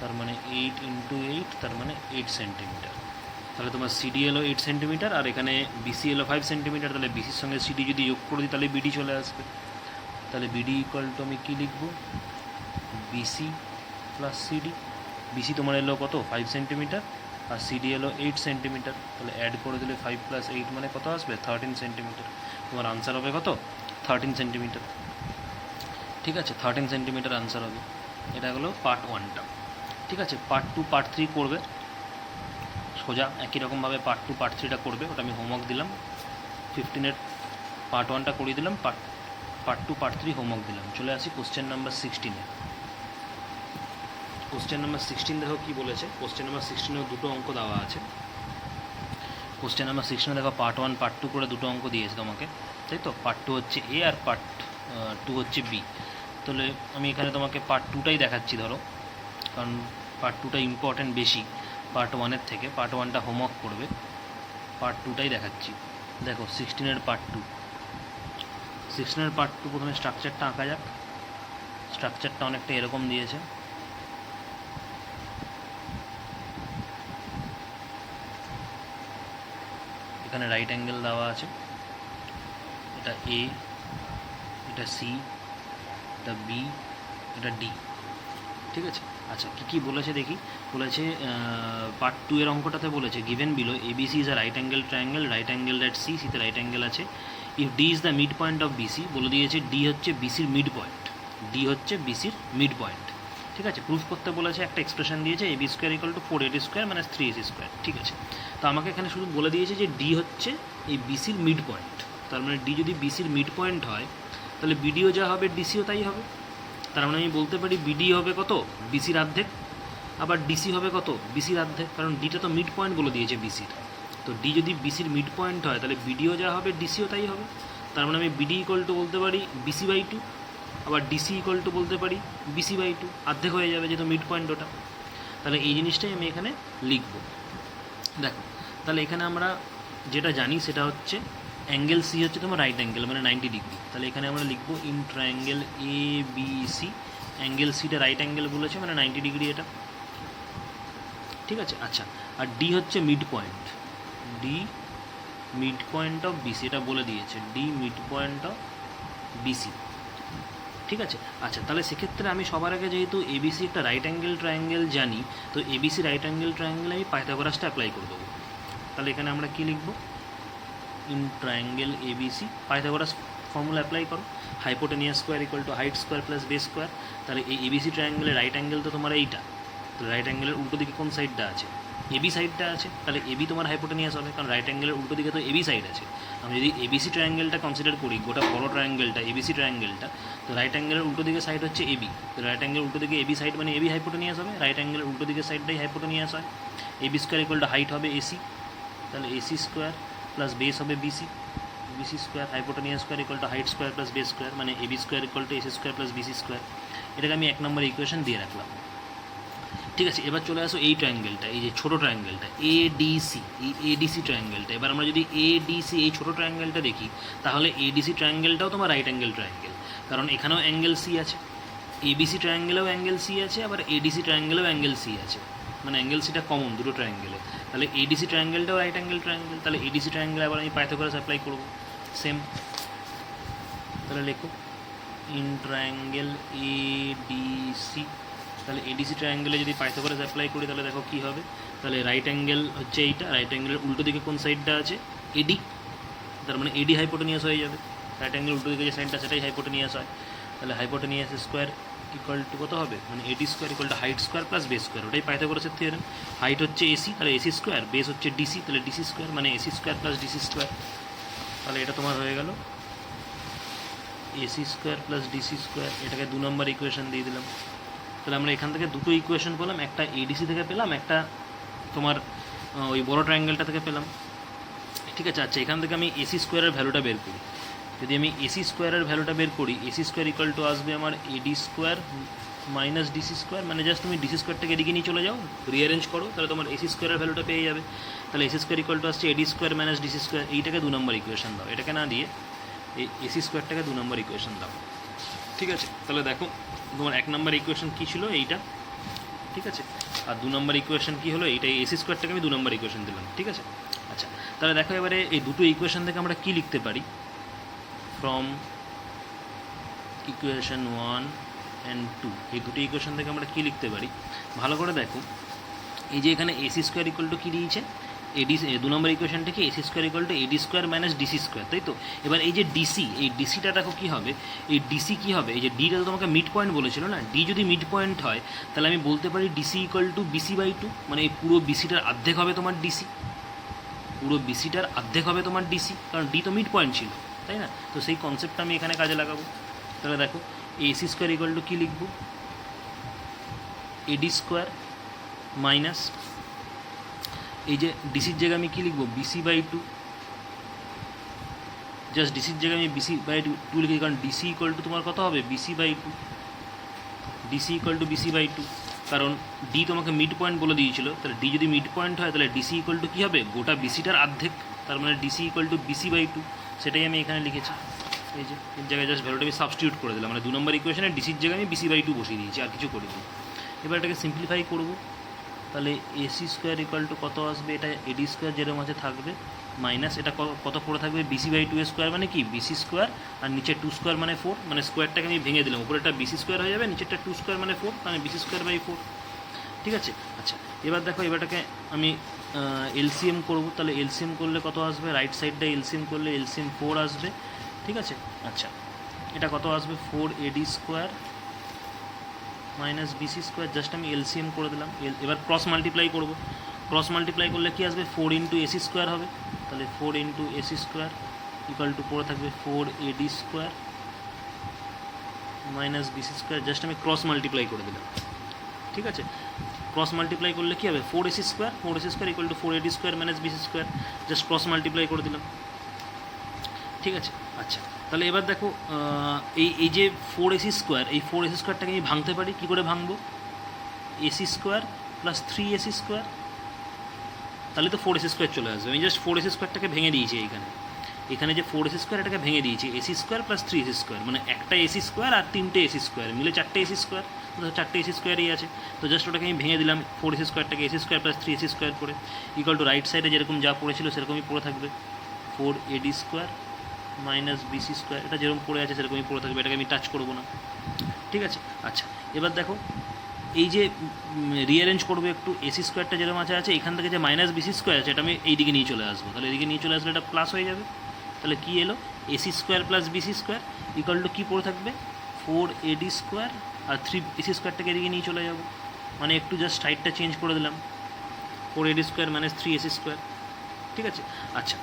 তার মানে 8 × 8, তার মানে 8 সেন্টিমিটার। তাহলে তোমার সিডি এলো 8 সেন্টিমিটার, আর এখানে বিসি এলো 5 সেন্টিমিটার, তাহলে বিসির সঙ্গে সিডি যদি যোগ করে দিই তাহলে বিডি চলে আসবে, তাহলে বিডি ইকুয়াল টু আমি কী লিখবো, বিসি প্লাস সিডি, বিসি তোমার এলো কত 5 সেন্টিমিটার, আর সিডি এলো 8 সেন্টিমিটার, তাহলে অ্যাড করে দিলে 5 + 8 মানে কত আসবে 13 সেন্টিমিটার, তোমার আনসার হবে কত 13 সেন্টিমিটার। ঠিক আছে, 13 সেন্টিমিটার আনসার হবে। এটা হলো পার্ট 1টা। ঠিক আছে, পার্ট 2 পার্ট 3 করবে সোজা একই রকমভাবে, পার্ট 2 পার্ট 3টা করবে, ওটা আমি হোমওয়ার্ক দিলাম, 15-এর পার্ট 1টা করিয়ে দিলাম, পার্ট 2 পার্ট 3 হোমওয়ার্ক দিলাম। চলে আসি কোশ্চেন নাম্বার 16-এ। কোশ্চেন নাম্বার 16 দেখো কী বলেছে, কোশ্চেন নাম্বার 16-এও দুটো অঙ্ক দেওয়া আছে। কোশ্চেন নাম্বার 16-এ দেখো পার্ট 1 পার্ট 2 করে দুটো অঙ্ক দিয়েছে তোমাকে, তাই তো, পার্ট 2 হচ্ছে এ আর পার্ট 2 হচ্ছে বি। তাহলে আমি এখানে তোমাকে পার্ট 2টাই দেখাচ্ছি ধরো, কারণ পার্ট 2টা ইম্পর্ট্যান্ট বেশি পার্ট 1-এর থেকে, পার্ট 1টা হোমওয়ার্ক করবে, পার্ট 2টাই দেখাচ্ছি। দেখো 16-এর পার্ট 2, 16-এর পার্ট 2 প্রথমে স্ট্রাকচারটা আঁকা যাক। স্ট্রাকচারটা অনেকটা এরকম দিয়েছে, এখানে রাইট অ্যাঙ্গেল দেওয়া আছে, এটা এ, এটা সি, এটা বি, এটা ডি। ঠিক আছে, আচ্ছা কী কী বলেছে দেখি। বলেছে পার্ট 2 এর অঙ্কটাতে বলেছে given below ABC is a right angle triangle, right angle at C, সিতে রাইট অ্যাঙ্গেল আছে, if D is the mid point of BC, বলে দিয়েছে ডি হচ্ছে বিসির মিড পয়েন্ট, ডি হচ্ছে বিসির মিড পয়েন্ট। ঠিক আছে, প্রুফ করতে বলেছে, একটা এক্সপ্রেশন দিয়েছে a b square equal to 4ac square মানে 3ac স্কোয়ার। ঠিক আছে, তো আমাকে এখানে শুধু বলে দিয়েছে যে ডি হচ্ছে এই বিসির মিড পয়েন্ট, তার মানে ডি যদি বিসির মিড পয়েন্ট হয় তাহলে বিডিও যা হবে ডিসিও তাই হবে, তার মানে আমি বলতে পারি বিডি হবে কত বিসির অর্ধেক, আবার ডিসি হবে কত বিসির অর্ধেক, কারণ ডিটা তো মিড পয়েন্ট বলে দিয়েছে বিসির। তো ডি যদি বিসির মিড পয়েন্ট হয় তাহলে বিডিও যা হবে ডিসিও তাই হবে। তার মানে আমি বিডি ইকুয়াল টু বলতে পারি বিসি বাই টু, আবার ডিসি ইকুয়াল টু বলতে পারি বিসি বাই টু, অর্ধেক হয়ে যাবে যেহেতু মিড পয়েন্ট ওটা। তাহলে এই জিনিসটাই আমি এখানে লিখব। দেখো তাহলে এখানে আমরা যেটা জানি সেটা হচ্ছে অ্যাঙ্গেল সি হচ্ছে তোমার রাইট অ্যাঙ্গেল মানে 90 ডিগ্রি। তাহলে এখানে আমরা লিখবো in triangle A B C, angle সিটা রাইট অ্যাঙ্গেল বলেছে মানে 90 ডিগ্রি এটা, ঠিক আছে। আচ্ছা, আর ডি হচ্ছে mid point, D mid point of BC, এটা বলে দিয়েছে D mid point of BC, ঠিক আছে। আচ্ছা, তাহলে সেক্ষেত্রে আমি সবার আগে যেহেতু এবিসি একটা রাইট অ্যাঙ্গেল ট্রায়াঙ্গেল জানি, তো এবিসি রাইট অ্যাঙ্গেল ট্রায়াঙ্গেল আমি পাইথাগোরাসটা অ্যাপ্লাই করে দেবো। তাহলে এখানে আমরা কী লিখব, in triangle ABC Pythagoras formula apply করো, hypotenuse square equal to height square plus base square. তাহলে এই এবিসি ট্রায়াঙ্গেলের রাইট অ্যাঙ্গেল তো তোমার এইটা, তো রাইট অ্যাঙ্গেলের উল্টো দিকে কোন সাইডটা আছে, এবি সাইডটা আছে, তাহলে এবি তোমার হাইপোটেনিয়াস হবে, কারণ রাইট অ্যাঙ্গেলের উল্টো দিকে তো এবি সাইড আছে। আমি যদি এবিসি ট্রায়াঙ্গেলটা কনসিডার করি, গোটা বড় ট্রায়াঙ্গেলটা এবিসি ট্রায়াঙ্গেলটা, তো রাইট অ্যাঙ্গেলের উল্টো দিকে সাইড হচ্ছে এবি, তো রাইট অ্যাঙ্গেল উল্টো দিকে এবি সাইড মানে এবি হাইপোটেনিয়াস হবে, রাইট অ্যাঙ্গেলের উল্টো দিকে সাইডটাই হাইপোটেনিয়াস হয়। AB square equal to height হবে এসি, তাহলে এসি স্কোয়ার প্লাস বেস হবে BC, BC square hypotenuse square equal to height square plus base square মানে AB square equal to AC square plus BC square. এটাকে আমি 1 নম্বর ইকুয়েশন দিয়ে রাখলাম, ঠিক আছে। এবার চলে আসো এই ট্রায়াঙ্গেলটা, এই যে ছোটো ট্রায়াঙ্গেলটা এডিসি, এই এডিসি ট্রায়াঙ্গেলটা। এবার আমরা যদি এডিসি এই ছোটো ট্রায়াঙ্গেলটা দেখি, তাহলে এডিসি ট্রায়াঙ্গেলটাও তোমার রাইট অ্যাঙ্গেল ট্রায়াঙ্গেল, কারণ এখানেও অ্যাঙ্গেল সি আছে, এবিসি ট্রায়াঙ্গেলেও অ্যাঙ্গেল সি আছে, আবার এডিসি ট্রায়াঙ্গেলেও অ্যাঙ্গেল সি আছে, মানে অ্যাঙ্গেল সিটা কমন দুটো ট্রায়াঙ্গেলে। তাহলে এডিসি ট্রায়াঙ্গেলটাও রাইট অ্যাঙ্গেল ট্রায়াঙ্গেল, তাহলে এডিসি ট্রায়াঙ্গেলে আবার আমি পাইথাগোরাস অ্যাপ্লাই করবো সেম। তাহলে লেখো ইন ট্রায়াঙ্গেল এডিসি, তাহলে এডিসি ট্রায়াঙ্গেলে যদি পাইথাগোরাস অ্যাপ্লাই করি তাহলে দেখো কী হবে, তাহলে রাইট অ্যাঙ্গেল হচ্ছে এইটা, রাইট অ্যাঙ্গেলের উল্টো দিকে কোন সাইডটা আছে এডি, তার মানে এডি হাইপোটেনিয়াস হয়ে যাবে, রাইট অ্যাঙ্গেল উল্টো দিকে যে সাইডটা সেটাই হাইপোটেনিয়াস হয়। তাহলে হাইপোটেনিয়াস স্কোয়ার ইকুয়াল টু কত হবে, মানে AD square equal to height square plus base square, ওটাই পাইথাগোরাসের থিওরেম। হাইট হচ্ছে এসি, তাহলে এসি স্কোয়ার, বেস হচ্ছে ডিসি, তাহলে ডিসি স্কোয়ার মানে AC square plus DC square. তাহলে এটা তোমার হয়ে গেল AC square plus DC square, এটাকে 2 নম্বর ইকুয়েশন দিয়ে দিলাম। তাহলে আমরা এখান থেকে দুটো ইকুয়েশন পেলাম, একটা এডিসি থেকে পেলাম, একটা তোমার ওই বড় ট্রায়াঙ্গেলটা থেকে পেলাম, ঠিক আছে। আচ্ছা, এখান থেকে আমি এসি স্কোয়ারের ভ্যালুটা বের করি, যদি আমি এসি স্কোয়ারের ভ্যালুটা বের করি, এসি স্কোয়ার ইকুয়াল টু আসবে আমার এডি স্কোয়ার মাইনাস ডিসি স্কোয়ার, মানে জাস্ট তুমি ডিসি স্কোয়ারটাকে এদিকে নিয়ে চলে যাও, রিঅ্যারেঞ্জ করো, তাহলে তোমার এসি স্কোয়ারের ভ্যালুটা পেয়ে যাবে। তাহলে এসি স্কোয়ার ইকুয়াল টু আসছে এডি স্কোয়ার মাইনাস ডিসি স্কোয়ার, এইটাকে 2 নম্বর ইকুয়েশন দাও, এটাকে না দিয়ে এই এসি স্কোয়ারটাকে 2 নম্বর ইকুয়েশন দাও, ঠিক আছে। তাহলে দেখো তোমার 1 নম্বর ইকুয়েশন কী ছিল এইটা, ঠিক আছে, আর 2 নম্বর ইকুয়েশন কী হলো এইটা, এসি স্কোয়ারটাকে আমি 2 নম্বর ইকুয়েশন দিলাম, ঠিক আছে। আচ্ছা, তাহলে দেখো এবারে এই দুটো ইকুয়েশন থেকে আমরা কী লিখতে পারি, ফ্রম ইকুয়েশন 1 and 2, এই দুটো ইকুয়েশন থেকে আমরা কী লিখতে পারি ভালো করে দেখো। এই যে এখানে এসি স্কোয়ার ইকুয়াল টু কী দিয়েছে, এডি 2 নম্বর ইকুয়েশন থেকে AC square equal to AD square minus DC square, তাই তো। এবার এই যে ডিসি, এই ডিসিটা দেখো কী হবে, এই ডিসি কী হবে, এই যে ডিটা তো তোমাকে মিড পয়েন্ট বলেছিল না, ডি যদি মিড পয়েন্ট হয় তাহলে আমি বলতে পারি DC equal to BC by two, মানে এই পুরো বিসিটার অর্ধেক হবে তোমার ডিসি, পুরো বিসিটার অর্ধেক হবে তোমার ডিসি, কারণ ডি তো মিড পয়েন্ট ছিল, তাই না। তো সেই কনসেপ্টটা আমি এখানে কাজে লাগাবো। তাহলে দেখো এসি স্কোয়ার ইকুয়াল টু কী লিখব, এডি স্কোয়ার মাইনাস এই যে ডিসির জায়গায় আমি কী লিখব, বিসি বাই টু, জাস্ট ডিসির জায়গায় আমি বিসি বাই টু লিখি, কারণ ডিসি ইকুয়াল টু তোমার কত হবে BC by two, DC equal to BC by two, কারণ ডি তোমাকে মিড পয়েন্ট বলে দিয়েছিল, তাহলে ডি যদি মিড পয়েন্ট হয় তাহলে ডিসি ইকুয়াল টু কী হবে, গোটা বিসিটার অর্ধেক, তার মানে DC equal to BC by two, সেটাই আমি এখানে লিখেছি। এই যে এর জায়গায় জাস্ট ভ্যালুটা আমি সাবস্টিটিউট করে দিলাম, মানে 2 নম্বর ইকুয়েশনে ডিসির জায়গায় আমি বিসি বাই টু বসিয়ে দিয়েছি, আর কিছু করিনি। এবার এটাকে সিম্পলিফাই করব, তাহলে এসি স্কোয়ার ইকুয়াল টু কত আসবে, এটা এডি স্কোয়ার যেরকম আছে থাকবে, মাইনাস এটা কত পড়ে থাকবে বিসি বাই টু স্কোয়ার, মানে কি বিসি স্কোয়ার, আর নিচে 2 স্কোয়ার মানে 4, মানে স্কোয়ারটাকে আমি ভেঙে দিলাম, উপরেটা বিসি স্কোয়ার হয়ে যাবে, নিচেরটা 2 স্কোয়ার মানে 4, মানে বিসি স্কোয়ার বাই 4, ঠিক আছে। আচ্ছা, এবার দেখো এবারটাকে আমি এলসিএম করবো, তাহলে এলসিএম করলে কত আসবে, রাইট সাইডটা এলসিএম করলে এলসিএম 4 আসবে, ঠিক আছে। আচ্ছা, এটা কত আসবে 4 AD square minus BC square, just আমি এলসিএম করে দিলাম। এবার ক্রস মাল্টিপ্লাই করবো, ক্রস মাল্টিপ্লাই করলে কী আসবে 4 ইন্টু এসি স্কোয়ার হবে, তাহলে 4 into AC square equal to পড়ে থাকবে 4 AD square minus BC square, just আমি ক্রস মাল্টিপ্লাই করে দিলাম, ঠিক আছে। ক্রস মাল্টিপ্লাই করলে কী হবে 4ac square, 4ac square equal two 4ad square minus bc square, just cross multiply করে দিলাম। ঠিক আছে, আচ্ছা তাহলে এবার দেখো এই যে 4ac স্কোয়ার, এই 4ac স্কোয়ারটাকে আমি ভাঙতে পারি। কী করে ভাঙবো? ac square plus 3ac square, তাহলে তো 4ac স্কোয়ার চলে আসবে। আমি জাস্ট 4ac স্কোয়ারটাকে ভেঙে দিয়েছি এখানে যে 4ac স্কোয়ার এটাকে ভেঙে দিয়েছি ac square plus 3ac square, মানে একটা ac স্কোয়ার আর 3টে ac স্কোয়ার মিলে 4টে ac স্কোয়ার, 4টে ac স্কোয়ারই আছে। তো জাস্ট ওটাকে আমি ভেঙে দিলাম 4ac স্কোয়ারটাকে ac square plus 3ac square করে, ইকুয়াল টু রাইট সাইডে যেরকম যা পড়েছিল সেরকমই পড়ে থাকবে 4ad square minus bc square, এটা যেরকম পড়ে আছে সেরকমই পড়ে থাকবে, এটাকে আমি টাচ করবো না। ঠিক আছে, আচ্ছা এবার দেখো এই যে রিঅ্যারেঞ্জ করবো একটু, এসি স্কোয়ারটা যেরকম আছে এখান থেকে যে মাইনাস বিসি স্কোয়ার আছে এটা আমি এই দিকে নিয়ে চলে আসবো, তাহলে এদিকে নিয়ে চলে আসলে এটা প্লাস হয়ে যাবে। তাহলে কী এলো? AC square plus BC square equal to কী পড়ে থাকবে 4ad স্কোয়ার, আর 3ac স্কোয়ারটাকে এদিকে নিয়ে চলে যাবো, মানে একটু জাস্ট সাইডটা চেঞ্জ করে দিলাম 4ad square minus 3ac square. ঠিক আছে, আচ্ছা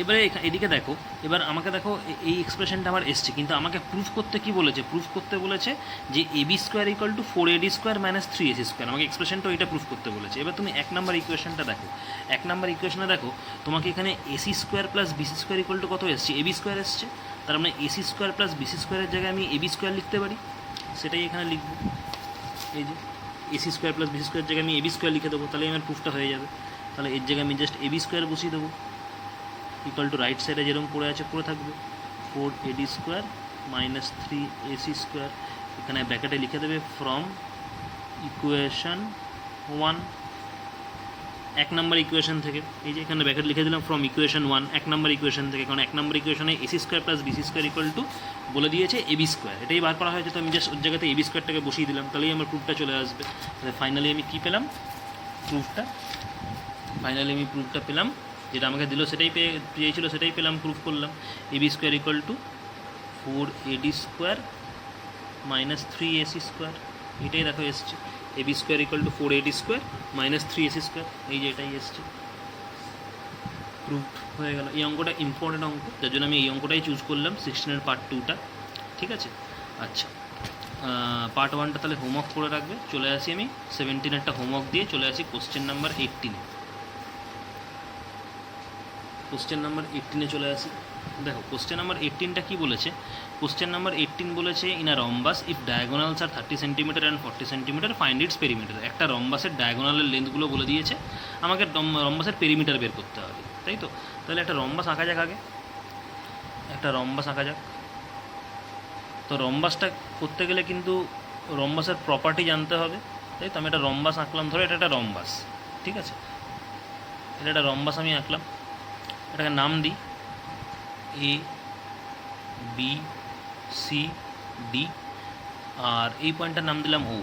এবারে এদিকে দেখো, এবার আমাকে দেখো এই এক্সপ্রেশনটা আমার এসছে, কিন্তু আমাকে প্রুফ করতে কি বলেছে? প্রুফ করতে বলেছে যে ab square equal two 4ad square minus 3ac square, আমাকে এক্সপ্রেশনটা ওইটা প্রুফ করতে বলেছে। এবার তুমি 1 নম্বর ইকুয়েশনটা দেখো, 1 নম্বর ইকুয়েশনে দেখো তোমাকে এখানে ac square plus bc square equal two কত এসছে? ab স্কোয়ার এসছে, তার মানে ac স্কোয়ার প্লাস bc স্কোয়ারের জায়গায় আমি ab স্কোয়ার লিখতে পারি, সেটাই এখানে লিখব। এই যে ac স্কোয়ার প্লাস bc স্কোয়ারের জায়গায় আমি ab স্কোয়ার লিখে দেবো, তাহলে আমার প্রুফটা হয়ে যাবে। তাহলে এর জায়গায় আমি জাস্ট ab স্কোয়ার বসিয়ে দেবো, ইকুয়াল টু রাইট সাইডে যেরকম পড়ে আছে পড়ে থাকবে 4ad square minus 3ac square, এখানে ব্র্যাকেটে লিখে দেবে ফ্রম ইকুয়েশন 1, 1 নম্বর ইকুয়েশন থেকে। এই যে এখানে ব্র্যাকেট লিখে দিলাম ফ্রম ইকুয়েশন 1, 1 নম্বর ইকুয়েশন থেকে, কারণ 1 নম্বর ইকুয়েশনে ac square plus bc square equal two বলে দিয়েছে ab স্কোয়ার, এটাই বার করা হয়েছে। তো আমি জাস্ট ওর জায়গাতে ab স্কোয়ারটাকে বসিয়ে দিলাম, তাহলেই আমার প্রুফটা চলে আসবে। তাহলে ফাইনালি আমি কী পেলাম? প্রুফটা পেলাম, যেটা আমাকে দিল সেটাই পেয়েছিল সেটাই পেলাম, প্রুফ করলাম। ab square equal two 4ad square minus 3ac square, এটাই দেখো এসছে ab square equal two 4ad square minus 3ac square, এই যে এটাই এসছে, প্রুফ হয়ে গেল। এই অঙ্কটা ইম্পর্টেন্ট অঙ্ক, যার জন্য আমি এই অঙ্কটাই চুজ করলাম 16-এর পার্ট 2টা। ঠিক আছে, আচ্ছা পার্ট 1টা তাহলে হোমওয়ার্ক করে রাখবে। চলে আসি আমি 17-এরটা হোমওয়ার্ক দিয়ে চলে আসি কোশ্চেন নাম্বার 18-এ। কোশ্চেন নাম্বার 18-এ চলে আসি। দেখো কোশ্চেন নাম্বার 18টা কী বলেছে? কোশ্চেন নাম্বার 18 বলেছে in a rhombus if diagonals are 30 centimetre and 40 centimetre find its perimeter. একটা রম্বাসের ডায়াগোনালের লেন্থগুলো বলে দিয়েছে, আমাকে রম্বাসের পেরিমিটার বের করতে হবে, তাই তো? তাহলে একটা রম্বাস আঁকা যাক আগে, তো রম্বাসটা করতে গেলে কিন্তু রম্বাসের প্রপার্টি জানতে হবে, তাই তো? আমি একটা রম্বাস আঁকলাম, ধরো এটা একটা রম্বাস, ঠিক আছে? এটা একটা রম্বাস আমি আঁকলাম, এটাকে নাম দিই এ বি সি ডি, আর এই পয়েন্টটার নাম দিলাম ও।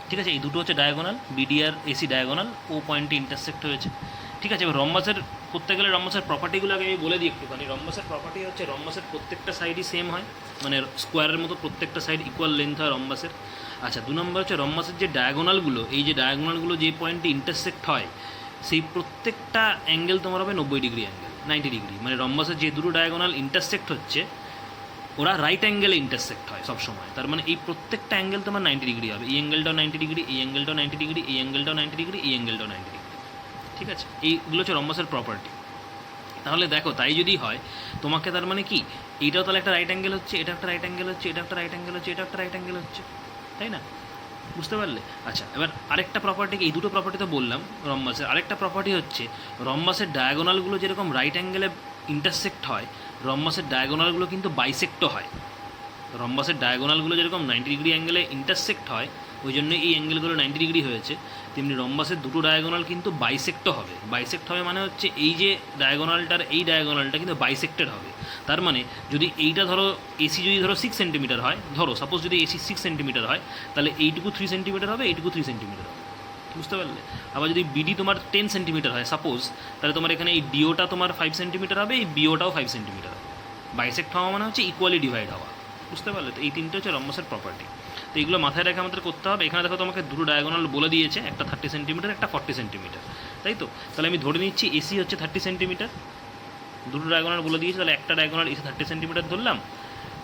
ঠিক আছে, এই দুটো হচ্ছে ডায়াগোনাল, বিডি আর এসি ডায়াগোনাল, ও পয়েন্টে ইন্টারসেক্ট হয়েছে। ঠিক আছে, এবার রম্বাসের করতে গেলে রম্বাসের প্রপার্টিগুলো আগে আমি বলে দিই একটুখানি। রম্বাসের প্রপার্টি হচ্ছে রম্বাসের প্রত্যেকটা সাইডই সেম হয়, মানে স্কোয়ারের মতো প্রত্যেকটা সাইড ইকুয়াল লেন্থ হয় রম্বাসের। আচ্ছা, 2 নম্বর হচ্ছে রম্বাসের যে ডায়াগোনালগুলো, এই যে ডায়াগোনালগুলো যে পয়েন্টে ইন্টারসেক্ট হয় সেই প্রত্যেকটা অ্যাঙ্গেল তোমার হবে 90 ডিগ্রি অ্যাঙ্গেল, 90 ডিগ্রি। মানে রম্বাসের যে দুটো ডায়াগোনাল ইন্টারসেক্ট হচ্ছে ওরা রাইট অ্যাঙ্গেলে ইন্টারসেক্ট হয় সবসময়, তার মানে এই প্রত্যেকটা অ্যাঙ্গেল তোমার 90 ডিগ্রি হবে। এই অ্যাঙ্গেলটাও 90 ডিগ্রি, এই অ্যাঙ্গেলটাও 90 ডিগ্রি, এই অ্যাঙ্গেলটাও 90 ডিগ্রি, এই অ্যাঙ্গেলটাও 90 ডিগ্রি। ঠিক আছে, এইগুলো হচ্ছে রম্বাসের প্রপার্টি। তাহলে দেখো, তাই যদি হয় তোমাকে, তার মানে কি এইটাও তাহলে একটা রাইট অ্যাঙ্গেল হচ্ছে, এটা একটা রাইট অ্যাঙ্গেল হচ্ছে, এটা একটা রাইট অ্যাঙ্গেল হচ্ছে, এটা একটা রাইট অ্যাঙ্গেল হচ্ছে, তাই না? বুঝতে পারলে? আচ্ছা, এবার আরেকটা প্রপার্টি, এই দুটো প্রপার্টি তো বললাম রম্বাসের, আরেকটা প্রপার্টি হচ্ছে রম্বাসের ডায়াগোনালগুলো যেরকম রাইট অ্যাঙ্গেলে ইন্টারসেক্ট হয়, রম্বাসের ডায়াগোনালগুলো কিন্তু বাইসেক্টও হয়। রম্বাসের ডায়াগোনালগুলো যেরকম 90 ডিগ্রি অ্যাঙ্গেলে ইন্টারসেক্ট হয়, ওই জন্য এই অ্যাঙ্গেলগুলো 90 ডিগ্রি হয়েছে, তেমনি রম্বাসের দুটো ডায়াগোনাল কিন্তু বাইসেক্টও হবে। বাইসেক্ট হবে মানে হচ্ছে এই যে ডায়াগোনালটার এই ডায়াগোনালটা কিন্তু বাইসেক্টেড হবে। তার মানে যদি এইটা ধরো এসি যদি ধরো 6 সেন্টিমিটার হয়, ধরো সাপোজ যদি এসি 6 সেন্টিমিটার হয়, তাহলে এইটুকু 3 সেন্টিমিটার হবে, এইটুকু 3 সেন্টিমিটার হবে। বুঝতে পারলে? আবার যদি বিডি তোমার 10 সেন্টিমিটার হয় সাপোজ, তাহলে তোমার এখানে এই ডিওটা তোমার 5 সেন্টিমিটার হবে, এই বিওটাও 5 সেন্টিমিটার হবে। বাইসেক্ট হওয়া মানে হচ্ছে ইকুয়ালি ডিভাইড হওয়া। বুঝতে পারলে? তো এই তিনটে হচ্ছে রম্বাসের প্রপার্টি। তো এইগুলো মাথায় রেখে আমাদের করতে হবে। এখানে দেখো তোমাকে দুটো ডায়াগোনাল বলে দিয়েছে, একটা 30 সেন্টিমিটার, একটা 40 সেন্টিমিটার, তাই তো? তাহলে আমি ধরে নিচ্ছি এসি হচ্ছে 30 সেন্টিমিটার, দুটো ডায়াগোনাল বলে দিয়েছে, তাহলে একটা ডায়াগোনাল এসি 30 সেন্টিমিটার ধরলাম,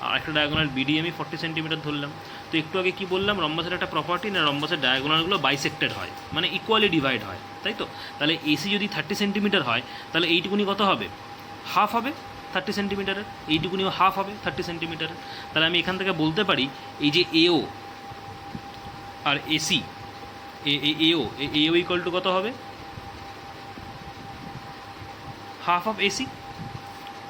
আর একটা ডায়াগোনাল বিডি আমি 40 সেন্টিমিটার ধরলাম। তো তো একটু আগে কি বললাম, রম্বাসের একটা প্রপার্টি না, রম্বাসের ডায়াগোনালগুলো বাইসেক্টেড হয়, মানে ইকুয়ালি ডিভাইড হয়, তাই তো? তাহলে এসি যদি 30 সেন্টিমিটার হয়, তাহলে এইটুকুনি কত হবে? হাফ হবে 30 সেন্টিমিটারের, এইটুকুনিও হাফ হবে 30 সেন্টিমিটারের। তাহলে আমি এখান থেকে বলতে পারি এই যে এও আর এসি, এও ইকুয়াল টু কত হবে? হাফ অফ এসি,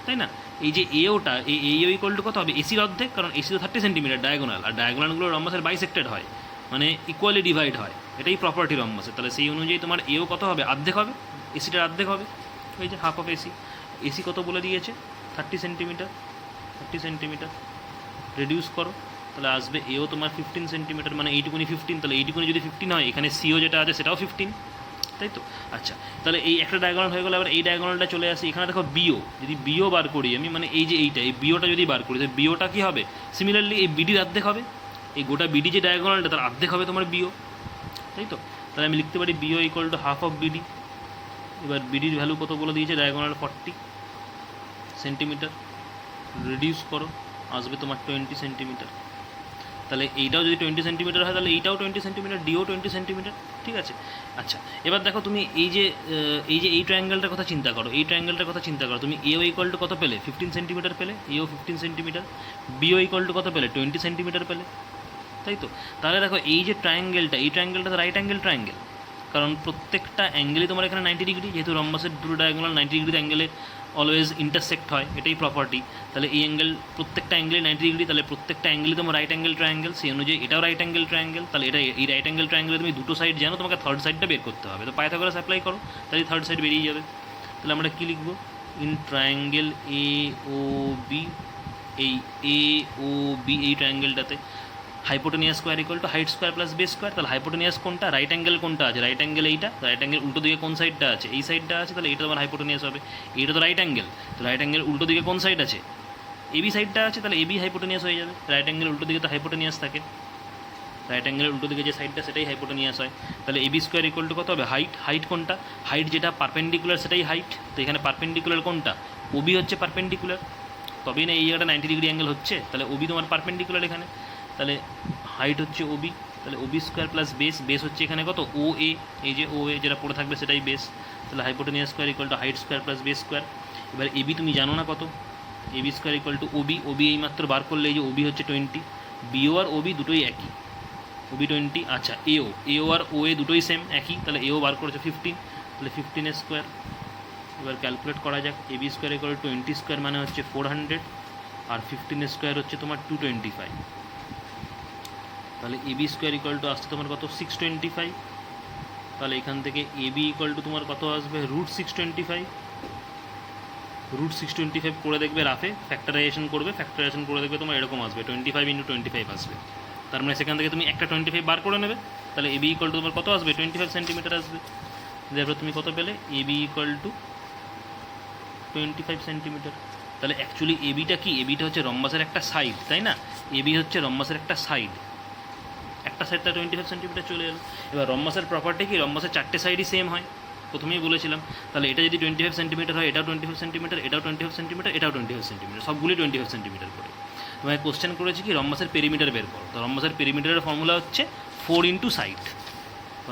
তাই না? এই যে এওটা, এও ইকুয়াল টু কত হবে? এসির অর্ধেক, কারণ এসি তো 30 সেন্টিমিটার ডায়াগোনাল, আর ডায়াগোনালগুলো রম্বাসের বাইসেক্টেড হয়, মানে ইকুয়ালি ডিভাইড হয়, এটাই প্রপার্টি রম্বাসের। তাহলে সেই অনুযায়ী তোমার এও কত হবে? অর্ধেক হবে, এসিটার অর্ধেক হবে, এই যে হাফ অফ এসি। এসি কত বলে দিয়েছে? 30 সেন্টিমিটার, 30 সেন্টিমিটার রিডিউস করো, তাহলে আসবে এও তোমার 15 সেন্টিমিটার, মানে এইটুকুনি 15, তাহলে এইটুকুনি যদি 15 হয়, এখানে সিও যেটা আছে সেটাও 15, তাই তো? আচ্ছা, তাহলে এই একটা ডায়াগোনাল হয়ে গেলো। এবার এই ডায়াগোনালটা চলে আসি, এখানে দেখো বিও, যদি বিও বার করি আমি, মানে এই যে এইটা, এই বিওটা যদি বার করি, তাহলে বিওটা কী হবে? সিমিলারলি এই বিডির অর্ধেক হবে, এই গোটা বিডি যে ডায়াগোনালটা তার অর্ধেক হবে তোমার বিও, তাই তো? তাহলে আমি লিখতে পারি BO equal to half of BD. এবার বিডির ভ্যালু কত বলে দিয়েছে? ডায়াগোনাল 40 সেন্টিমিটার, রিডিউস করো, আসবে তোমার 20 সেন্টিমিটার। তাহলে এইটাও যদি 20 সেন্টিমিটার হয়, তাহলে এইটাও 20 সেন্টিমিটার, ডিও 20 সেন্টিমিটার, ঠিক আছে? আচ্ছা, এবার দেখো তুমি এই ট্রায়াঙ্গেলটার কথা চিন্তা করো, এই ট্রায়াঙ্গেলটার কথা চিন্তা করো, তুমি এও ইকুয়াল টু কত পেলে? 15 সেন্টিমিটার পেলে, এও 15 সেন্টিমিটার, বিও ইকুয়াল টু কত পেলে? 20 সেন্টিমিটার পেলে, তাই তো? তাহলে দেখো এই যে ট্রায়াঙ্গেলটা, এই ট্রায়াঙ্গেলটা তো রাইট অ্যাঙ্গেল ট্রায়াঙ্গেল, কারণ প্রত্যেকটা অ্যাঙ্গেলই তোমার এখানে 90 ডিগ্রি, যেহেতু রম্বাসের দুটো ডায়াগোনাল 90 ডিগ্রি অ্যাঙ্গেলে অলওয়েজ ইন্টারসেক্ট হয়, এটাই প্রপার্টি। তাহলে এই অ্যাঙ্গেল, প্রত্যেকটা অ্যাঙ্গেলই 90 ডিগ্রি, তাহলে প্রত্যেকটা অ্যাঙ্গেলই তোমার রাইট অ্যাঙ্গেল ট্রায়াঙ্গেল, সেই অনুযায়ী এটাও রাইট অ্যাঙ্গেল ট্রায়াঙ্গেল। তাহলে এটা, এই রাইট অ্যাঙ্গেল ট্রায়াঙ্গেলে তুমি দুটো সাইড জানো, তোমাকে থার্ড সাইডটা বের করতে হবে, তো পাইথাগোরাস অ্যাপ্লাই করো, তাহলে থার্ড সাইড বেরিয়ে যাবে। তাহলে আমরা কী লিখবো? In triangle A O B, এই এ ও বি এই ট্রায়াঙ্গেলটাতে hypotenuse square equal to height square plus base square. তাহলে হাইপোটেনিয়াস কোনটা? রাইট অ্যাঙ্গেল কোনটা আছে? রাইট অ্যাঙ্গেল এইটা, রাইট অ্যাঙ্গেল উল্টো দিকে কোন সাইডটা আছে? এই সাইডটা আছে, তাহলে এটা তোমার হাইপোটেনিয়াস হবে। এইটা তো রাইট অ্যাঙ্গেল, তো রাইট অ্যাঙ্গেল উল্টো দিকে কোন সাইড আছে? এবি সাইডটা আছে, তাহলে এবি হাইপোটেনিয়াস হয়ে যাবে। রাইট অ্যাঙ্গেল উল্টো দিকে তো হাইপোটেনিয়াস থাকে, রাইট অ্যাঙ্গেলের উল্টো দিকে যে সাইডটা সেটাই হাইপোটেনিয়াস হয়। তাহলে এবি স্কোয়ার ইকুয়াল টু কত হবে? হাইট, হাইট কোনটা? হাইট যেটা পারপেন্ডিকুলার সেটাই হাইট, তো এখানে পারপেন্ডিকুলার কোনটা? ওবি হচ্ছে পারপেন্ডিকুলার, তবেই না এই জায়গাটা 90 ডিগ্রি অ্যাঙ্গেল হচ্ছে, তাহলে ওবি তোমার পারপেন্ডিকুলার এখানে, তাহলে হাইট হচ্ছে ওবি, তাহলে Obi square plus base, base হচ্ছে এখানে কত? ও এ, এই যে ও এ যেটা পড়ে থাকবে সেটাই বেস, তাহলে hypotenuse square equal to height square plus base square. এবার এবি তুমি জানো না কত? AB square equal to OB, OB এই মাত্র বার করলে এই যে ওবি হচ্ছে 20, বিও আর ওবি দুটোই একই, ওবি 20। আচ্ছা, এও আর ও এ দুটোই সেম একই, তাহলে এও বার করেছে 15, তাহলে 15 স্কোয়ার। এবার ক্যালকুলেট করা যাক, AB square equal to 20 square মানে হচ্ছে 400, আর 15 স্কোয়ার হচ্ছে তোমার 225, তাহলে এবি স্কোয়ার ইকুয়াল টু আসছে তোমার কত? 625। তাহলে এখান থেকে এবি ইকুয়াল টু তোমার কত আসবে? √625, √625 করে দেখবে রাফে, ফ্যাক্টরাইজেশন করবে, ফ্যাক্টরাইজেশন করে দেখবে তোমার এরকম আসবে 25 × 25 আসবে। তার মানে সেখান থেকে তুমি একটা 25 বার করে নেবে, তাহলে এবি ইকুয়াল টু তোমার কত আসবে? 25 সেন্টিমিটার আসবে। তারপর তুমি কত পেলে? AB equal to 25 centimetre. তাহলে অ্যাকচুয়ালি এবিটা কি? এবিটা হচ্ছে রম্বাসের একটা সাইড, তাই না? এবি হচ্ছে রম্বাসের একটা সাইড, একটা সাইডটা 25 সেন্টিমিটার চলে এলো। এবার রম্বাসের প্রপার্টি কি? রম্বাসের চারটে সাইডই সেম হয়, প্রথমেই বলেছিলাম। তাহলে এটা যদি 25 সেন্টিমিটার হয়, এটাও 25 সেন্টিমিটার, এটাও 25 সেন্টিমিটার, এটাও 25 সেন্টিমিটার, সবগুলি 25 সেন্টিমিটার করে। তোমায় কোশ্চেন করেছি কি? রম্বাসের পেরিমিটার বের করো। তো রম্বাসের পেরিমিটারের ফর্মুলা হচ্ছে 4 × সাইড।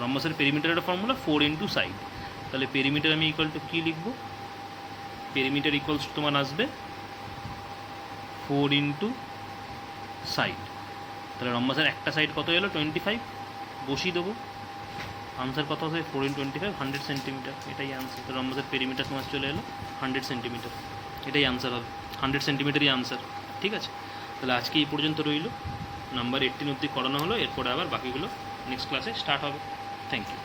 রম্বাসের পেরিমিটারের ফর্মুলা 4 × সাইড। তাহলে পেরিমিটার আমি ইকুয়াল টু কী লিখব? পেরিমিটার ইকুয়ালস টু তোমার আসবে 4 × সাইড। তাহলে রম্বাসের একটা সাইড কত এলো? 25, বসিয়ে দেবো, আনসার কত হবে? 4 × 25, 100 সেন্টিমিটার, এটাই আনসার। তো রম্বাসের পেরিমিটার তোমার চলে এলো 100 সেন্টিমিটার, এটাই আনসার হবে, 100 সেন্টিমিটারই আনসার। ঠিক আছে, তাহলে আজকে এই পর্যন্ত রইল, নাম্বার 18 অবধি করানো হলো, এরপরে আবার বাকিগুলো নেক্সট ক্লাসে স্টার্ট হবে। Thank you.